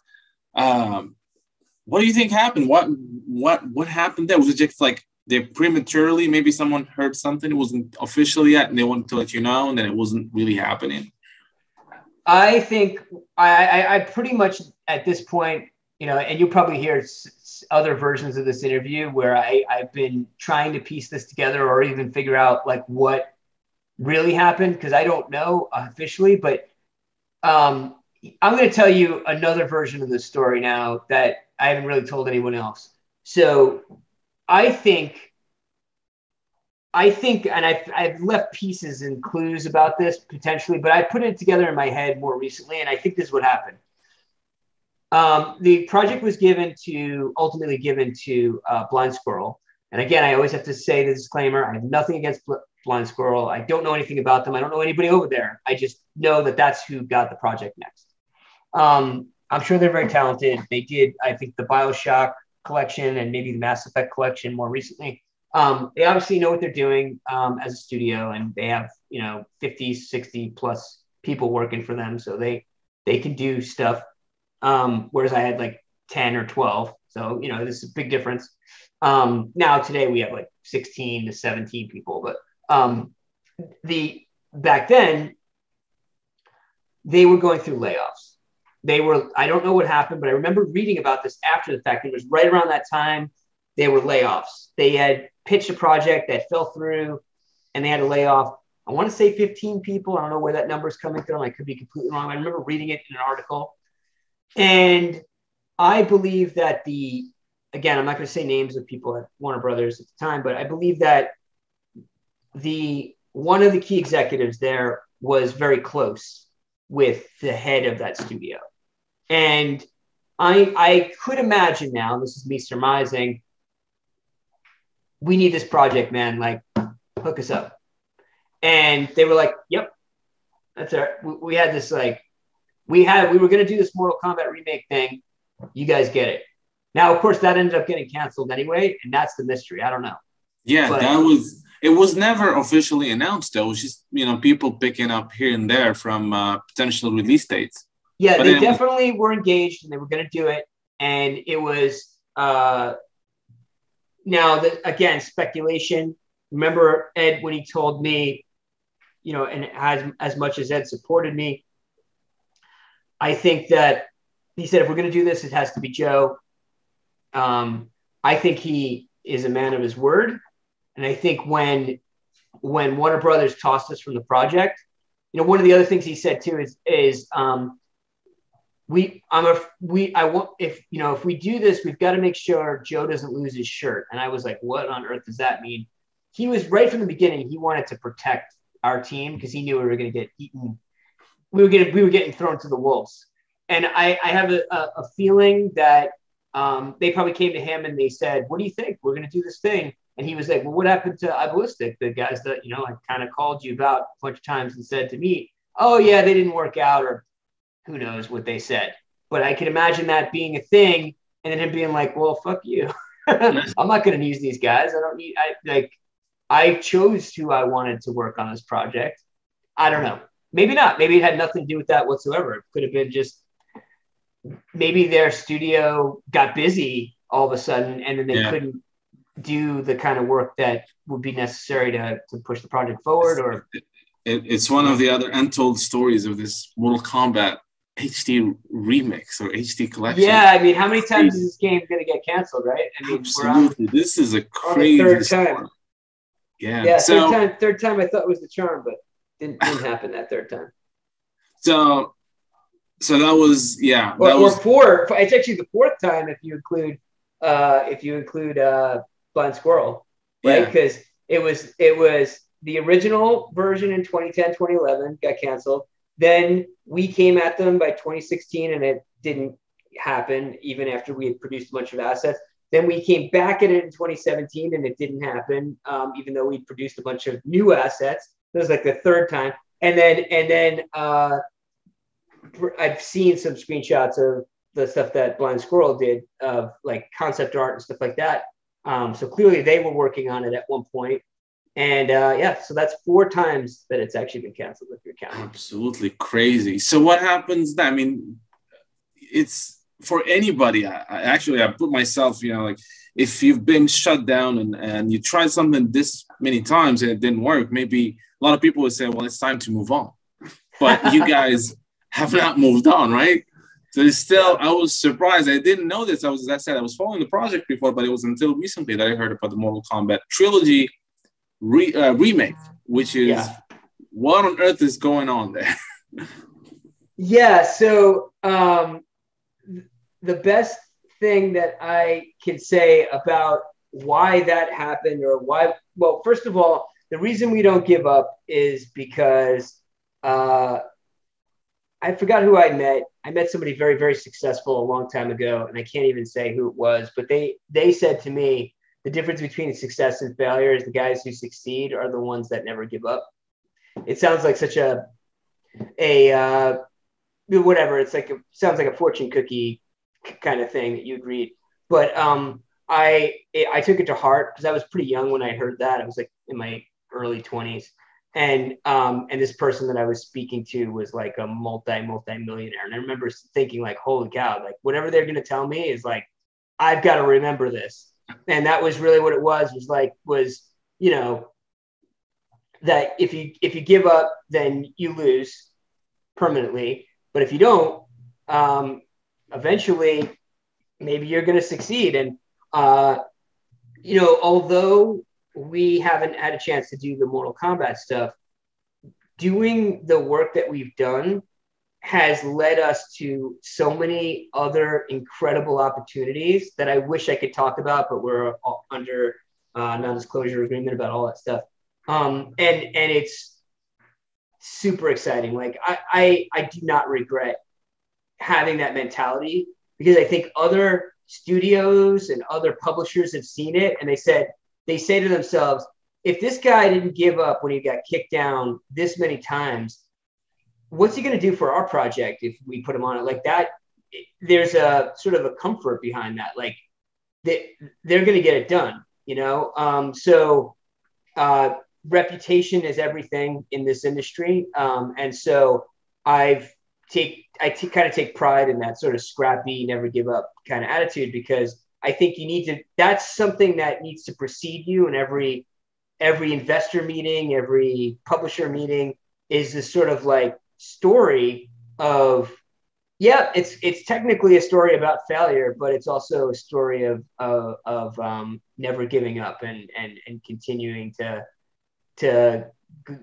What do you think happened? What happened there? Was it just like they prematurely, maybe someone heard something, it wasn't official yet, and they wanted to let you know, and then it wasn't really happening? I think I pretty much at this point, and you'll probably hear other versions of this interview where I've been trying to piece this together or even figure out like what really happened, because I don't know officially, but I'm going to tell you another version of the story now that I haven't really told anyone else. So I think, and I've left pieces and clues about this potentially, but I put it together in my head more recently, and I think this is what happened. The project was ultimately given to Blind Squirrel. And again, I always have to say the disclaimer, I have nothing against Blind Squirrel. I don't know anything about them. I don't know anybody over there. I just know that that's who got the project next. I'm sure they're very talented. They did, I think, the BioShock collection and maybe the Mass Effect collection more recently. They obviously know what they're doing as a studio, and they have 50, 60 plus people working for them, so they can do stuff. Whereas I had like 10 or 12, so this is a big difference. Now today we have like 16 to 17 people, but back then they were going through layoffs. I don't know what happened, but I remember reading about this after the fact. It was right around that time they were layoffs. They had pitched a project that fell through and they had to lay off, I want to say 15 people. I don't know where that number is coming from. I could be completely wrong. I remember reading it in an article. And I believe that again, I'm not going to say names of people at Warner Brothers at the time, but I believe that one of the key executives there was very close with the head of that studio. And I could imagine now, this is me surmising, we need this project, man. Like, hook us up. And they were like, yep, that's all right. We had this, like, we were going to do this Mortal Kombat remake thing. You guys get it. Now, of course, that ended up getting canceled anyway. And that's the mystery. I don't know. Yeah, but it was never officially announced, though. It was just, people picking up here and there from potential release dates. Yeah, they definitely were engaged and they were going to do it. And it was, again, speculation. Remember Ed, when he told me, and as much as Ed supported me, I think that he said, if we're going to do this, it has to be Joe. I think he is a man of his word. And I think when Warner Brothers tossed us from the project, one of the other things he said too is if we do this, we've got to make sure Joe doesn't lose his shirt. And I was like, what on earth does that mean? He was right from the beginning. He wanted to protect our team because he knew we were going to get eaten. We were getting thrown to the wolves. And I have a feeling that they probably came to him and they said, what do you think? We're going to do this thing. And he was like, well, what happened to iBallistic? The guys that, I kind of called you about a bunch of times and said to me, oh yeah, they didn't work out, or who knows what they said. But I can imagine that being a thing and then him being like, well, fuck you. I'm not going to use these guys. I chose who I wanted to work on this project. I don't know. Maybe not. Maybe it had nothing to do with that whatsoever. It could have been just maybe their studio got busy all of a sudden and then they couldn't do the kind of work that would be necessary to push the project forward. Or it's one of the other untold stories of this Mortal Kombat HD remix or HD collection. Yeah, I mean, how many times is this game going to get canceled, right? I mean, absolutely. This is a crazy third time. Yeah. So, third time I thought was the charm, but didn't happen that third time. So that was or four. It's actually the fourth time if you include Blind Squirrel, right? Because it was the original version in 2010, 2011 got canceled. Then we came at them by 2016 and it didn't happen even after we had produced a bunch of assets. Then we came back at it in 2017 and it didn't happen, even though we produced a bunch of new assets. It was like the third time. And then I've seen some screenshots of the stuff that Blind Squirrel did of like concept art and stuff like that. So clearly they were working on it at one point. And so that's 4 times that it's actually been canceled if you're counting. Absolutely crazy. So what happens then? I mean, it's for anybody. I put myself, like if you've been shut down and you tried something this many times and it didn't work, maybe a lot of people would say, well, it's time to move on. But you guys have not moved on, right? So it's still, I was surprised. I didn't know this. I was following the project before, but it was until recently that I heard about the Mortal Kombat Trilogy remake, which is what on earth is going on there? So the best thing that I can say about why that happened well, first of all, the reason we don't give up is because I forgot who I met. I met somebody very, very successful a long time ago, and I can't even say who it was, but they said to me, the difference between success and failure is the guys who succeed are the ones that never give up. It sounds like such whatever. It's like, sounds like a fortune cookie kind of thing that you'd read. But I took it to heart because I was pretty young when I heard that. I was like in my early 20s. And this person that I was speaking to was like a multi-millionaire. And I remember thinking like, holy cow, like whatever they're going to tell me is like, I've got to remember this. And that was really what it was that if you give up, then you lose permanently. But if you don't, eventually maybe you're going to succeed. And, although we haven't had a chance to do the Mortal Kombat stuff, doing the work that we've done has led us to so many other incredible opportunities that I wish I could talk about, but we're under non-disclosure agreement about all that stuff. And it's super exciting. Like I do not regret having that mentality because I think other studios and other publishers have seen it and they say to themselves, if this guy didn't give up when he got kicked down this many times, what's he going to do for our project if we put him on it like that? There's a sort of a comfort behind that. Like they're going to get it done, So reputation is everything in this industry. And so I kind of take pride in that sort of scrappy, never give up kind of attitude, because I think that's something that needs to precede you in every investor meeting, every publisher meeting, is this sort of like story of, it's technically a story about failure, but it's also a story of never giving up and continuing to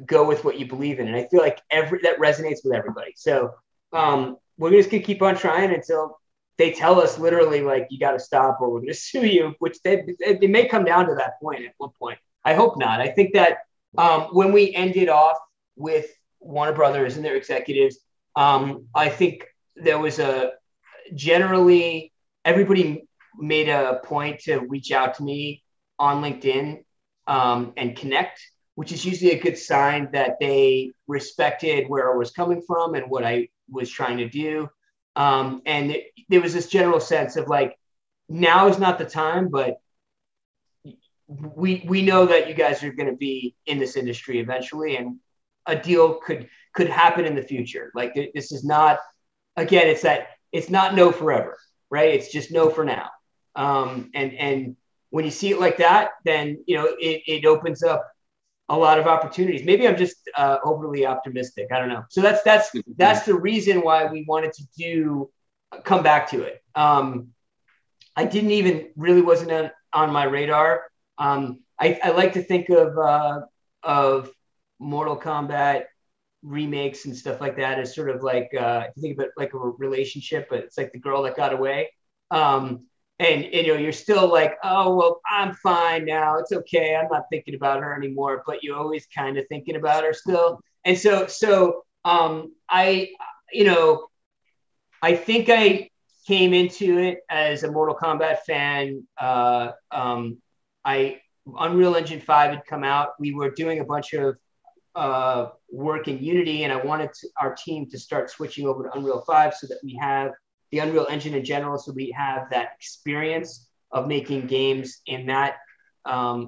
go with what you believe in. And I feel like that resonates with everybody. So we're just gonna keep on trying until they tell us literally like you got to stop or we're gonna sue you, which they may come down to that point at one point. I hope not. I think that when we ended off with Warner Brothers and their executives, I think there was generally everybody made a point to reach out to me on LinkedIn and connect, which is usually a good sign that they respected where I was coming from and what I was trying to do. And there was this general sense of like, now is not the time, but we know that you guys are going to be in this industry eventually, and a deal could happen in the future. Like this is not, again, it's not no forever, right? It's just no for now. And when you see it like that, then, you know, it opens up a lot of opportunities. Maybe I'm just overly optimistic. I don't know. So that's the reason why we wanted to come back to it. I didn't even really wasn't on my radar. I like to think of Mortal Kombat remakes and stuff like that as sort of like think of it like a relationship, but it's like the girl that got away. And you know, you're still like, oh well, I'm fine now. It's okay. I'm not thinking about her anymore. But you're always kind of thinking about her still. And so I think I came into it as a Mortal Kombat fan. Unreal Engine 5 had come out. We were doing a bunch of work in Unity, and I wanted our team to start switching over to Unreal 5 so that we have the Unreal Engine in general, so we have that experience of making games in that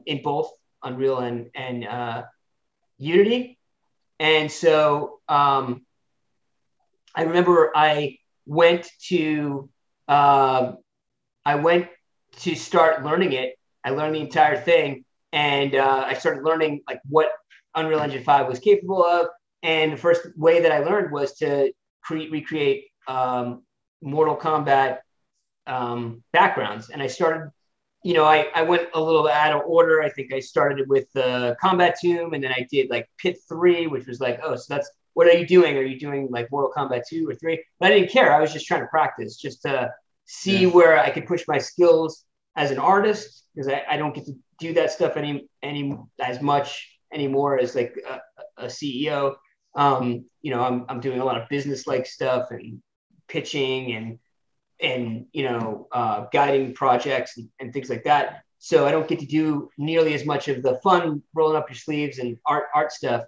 in both Unreal and Unity. And so I remember I went to start learning it. I learned the entire thing, and I started learning like what Unreal Engine 5 was capable of. And the first way that I learned was to recreate Mortal Kombat backgrounds. And I started, you know, I went a little out of order. I think I started with the Combat Tomb, and then I did like Pit 3, which was like, oh, so that's, what are you doing? Are you doing like Mortal Kombat 2 or 3? But I didn't care. I was just trying to practice, just to see where I could push my skills as an artist, because I don't get to do that stuff any as much anymore as like a CEO. You know, I'm doing a lot of business like stuff and pitching and you know, guiding projects and things like that. So I don't get to do nearly as much of the fun rolling up your sleeves and art stuff.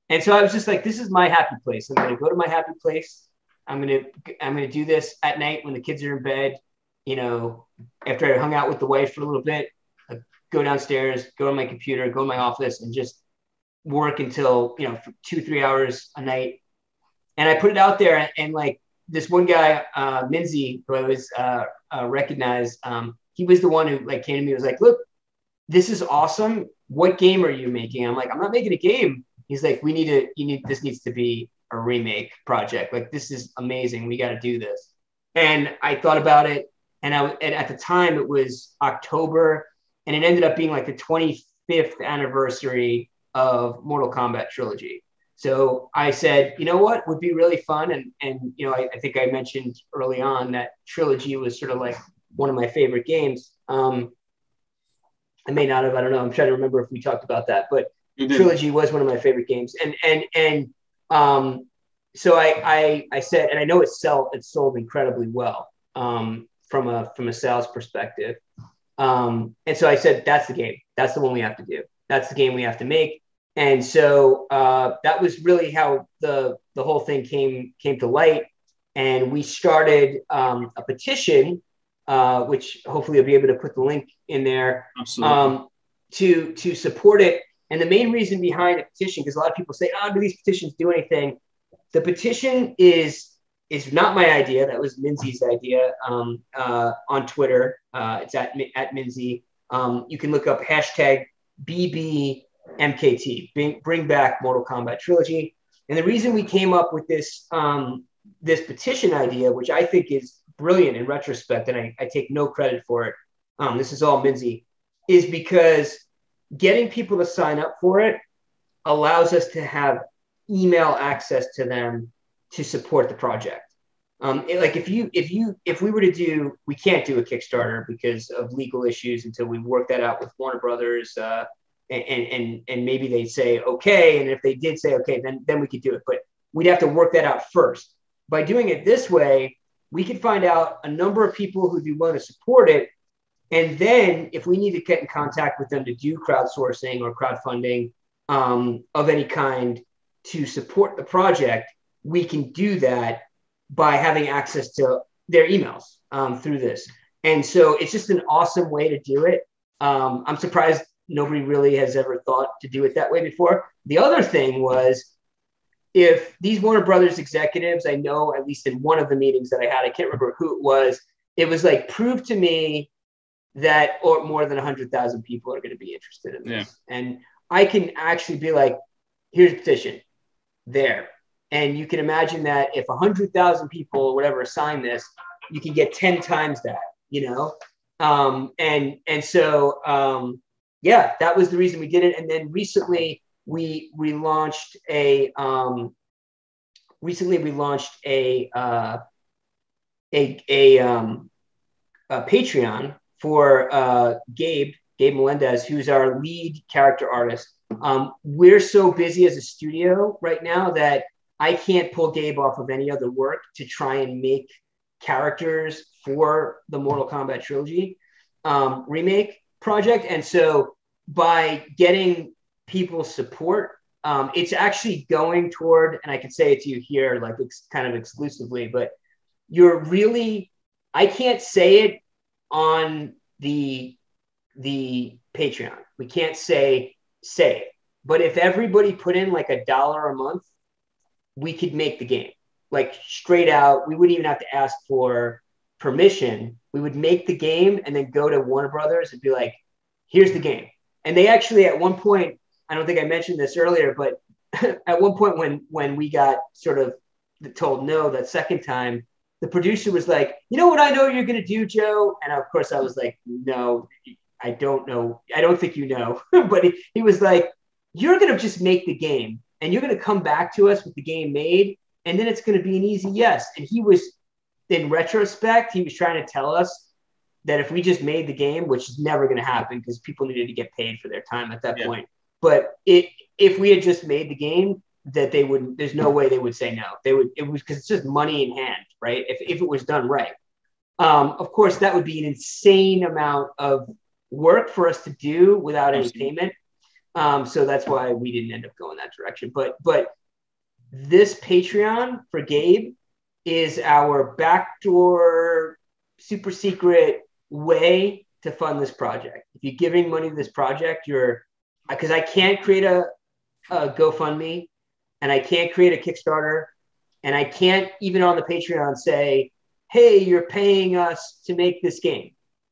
And so I was just like, this is my happy place. I'm going to go to my happy place. I'm going to do this at night when the kids are in bed. You know, after I hung out with the wife for a little bit, I'd go downstairs, go to my computer, go to my office, and just work until, you know, for 2-3 hours a night. And I put it out there, and like this one guy, Minzy, who I always recognize, he was the one who like came to me and was like, look, this is awesome. What game are you making? I'm like, I'm not making a game. He's like, this needs to be a remake project. Like, this is amazing. We got to do this. And I thought about it. And at the time it was October, and it ended up being like the 25th anniversary of Mortal Kombat Trilogy. So I said, you know what would be really fun? And you know, I think I mentioned early on that Trilogy was sort of like one of my favorite games. I may not have, I don't know. I'm trying to remember if we talked about that, but Trilogy was one of my favorite games. And so I said, and I know it sold incredibly well. From a sales perspective. And so I said, that's the game. That's the one we have to do. That's the game we have to make. And so that was really how the whole thing came to light. And we started a petition, which hopefully I'll be able to put the link in there. Absolutely. To support it. And the main reason behind the petition, because a lot of people say, oh, do these petitions do anything? The petition is not my idea. That was Minzy's idea on Twitter. It's at Minzy. You can look up hashtag BBMKT, bring back Mortal Kombat Trilogy. And the reason we came up with this petition idea, which I think is brilliant in retrospect, and I take no credit for it, this is all Minzy, is because getting people to sign up for it allows us to have email access to them to support the project. Like if we were to do, we can't do a Kickstarter because of legal issues until we work that out with Warner Brothers, and maybe they say okay, and if they did say okay, then we could do it. But we'd have to work that out first. By doing it this way, we could find out a number of people who do want to support it, and then if we need to get in contact with them to do crowdsourcing or crowdfunding of any kind to support the project, we can do that by having access to their emails through this. And so it's just an awesome way to do it. I'm surprised nobody really has ever thought to do it that way before. The other thing was, if these Warner Brothers executives, I know at least in one of the meetings that I had, I can't remember who it was like, prove to me that or more than 100,000 people are going to be interested in this. Yeah. And I can actually be like, here's a petition there. And you can imagine that if 100,000 people or whatever sign this, you can get 10 times that, you know? Yeah, that was the reason we did it. And then recently we launched a Patreon for Gabe Melendez, who's our lead character artist. We're so busy as a studio right now that I can't pull Gabe off of any other work to try and make characters for the Mortal Kombat Trilogy remake project. And so by getting people's support, it's actually going toward, and I can say it to you here, like it's kind of exclusively, but I can't say it on the Patreon. We can't say it, but if everybody put in like $1 a month, we could make the game like straight out. We wouldn't even have to ask for permission. We would make the game and then go to Warner Brothers and be like, here's the game. And they actually, at one point, I don't think I mentioned this earlier, but at one point when we got sort of told no that second time, the producer was like, you know what I know you're going to do, Joe? And of course I was like, no, I don't know. I don't think you know. But he was like, you're going to just make the game and you're going to come back to us with the game made. And then it's going to be an easy yes. And he was, in retrospect, he was trying to tell us that if we just made the game, which is never going to happen because people needed to get paid for their time at that point. But if we had just made the game, that they wouldn't, there's no way they would say no. It was because it's just money in hand, right? If it was done right. Of course, that would be an insane amount of work for us to do without any payment. So that's why we didn't end up going that direction. But this Patreon for Gabe is our backdoor, super secret way to fund this project. If you're giving money to this project, because I can't create a GoFundMe and I can't create a Kickstarter and I can't even on the Patreon say, hey, you're paying us to make this game,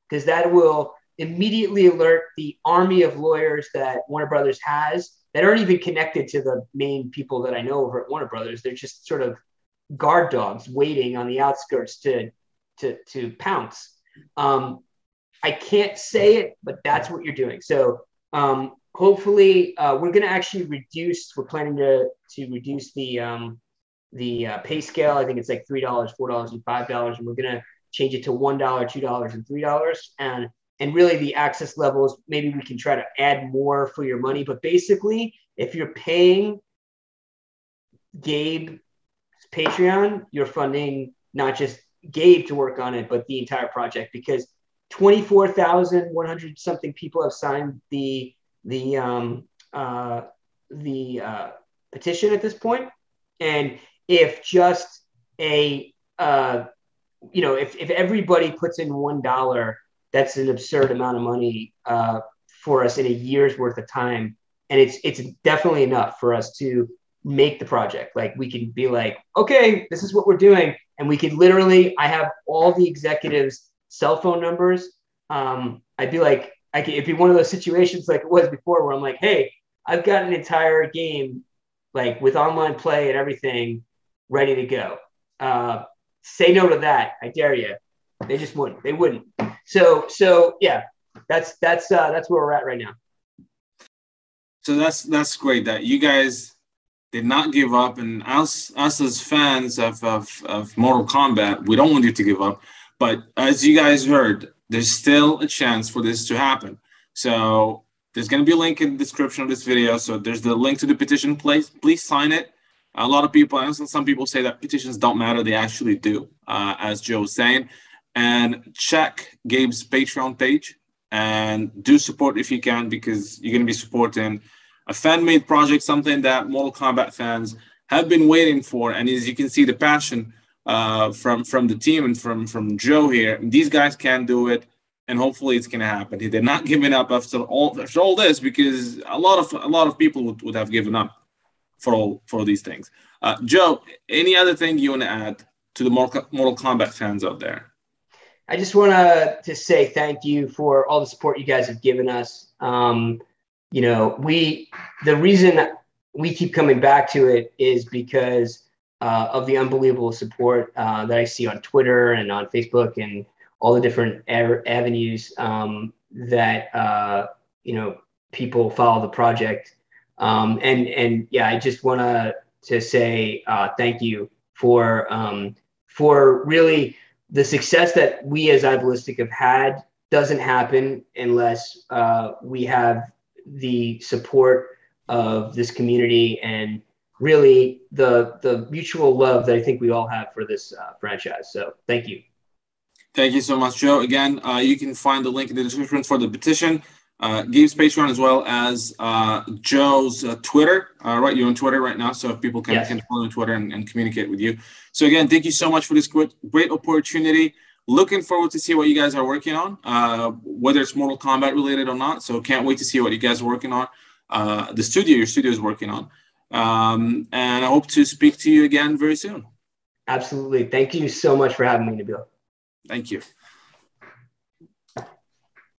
because that will immediately alert the army of lawyers that Warner Brothers has that aren't even connected to the main people that I know over at Warner Brothers. They're just sort of guard dogs waiting on the outskirts to pounce. I can't say it, but that's what you're doing. So hopefully we're going to actually we're planning to reduce the pay scale. I think it's like $3, $4, and $5, and we're going to change it to $1, $2, and $3. And really the access levels, maybe we can try to add more for your money. But basically, if you're paying Gabe's Patreon, you're funding not just Gabe to work on it, but the entire project, because 24,100 something people have signed the petition at this point. And if just if everybody puts in $1, that's an absurd amount of money for us in a year's worth of time. And it's definitely enough for us to make the project. Like, we can be like, okay, this is what we're doing. And we could literally, I have all the executives' cell phone numbers. I'd be like, it'd be one of those situations like it was before where I'm like, hey, I've got an entire game, like with online play and everything ready to go. Say no to that. I dare you. They just wouldn't. They wouldn't. So yeah, that's where we're at right now. So that's great that you guys did not give up, and us as fans of Mortal Kombat, we don't want you to give up. But as you guys heard, there's still a chance for this to happen. So there's going to be a link in the description of this video. So there's the link to the petition. Please sign it. A lot of people, some people say that petitions don't matter. They actually do, as Joe was saying. And check Gabe's Patreon page and do support if you can, because you're going to be supporting a fan-made project, something that Mortal Kombat fans have been waiting for. And as you can see, the passion from the team and from Joe here, these guys can do it, and hopefully it's going to happen. They're not giving up after all this, because a lot of people would have given up for these things. Joe, any other thing you want to add to the Mortal Kombat fans out there? I just want to say thank you for all the support you guys have given us. You know, the reason we keep coming back to it is because of the unbelievable support that I see on Twitter and on Facebook and all the different avenues that you know, people follow the project. And yeah, I just want to say thank you for really the success that we as iBallistic have had. Doesn't happen unless we have the support of this community and really the mutual love that I think we all have for this franchise. So thank you. Thank you so much, Joe. Again, you can find the link in the description for the petition, Gabe's Patreon, as well as Joe's Twitter. Right, you're on Twitter right now, so people can follow on Twitter and communicate with you. So again, thank you so much for this great opportunity. Looking forward to see what you guys are working on, whether it's Mortal Kombat related or not. So can't wait to see what you guys are working on. Your studio is working on. And I hope to speak to you again very soon. Absolutely. Thank you so much for having me, Nabil. Thank you.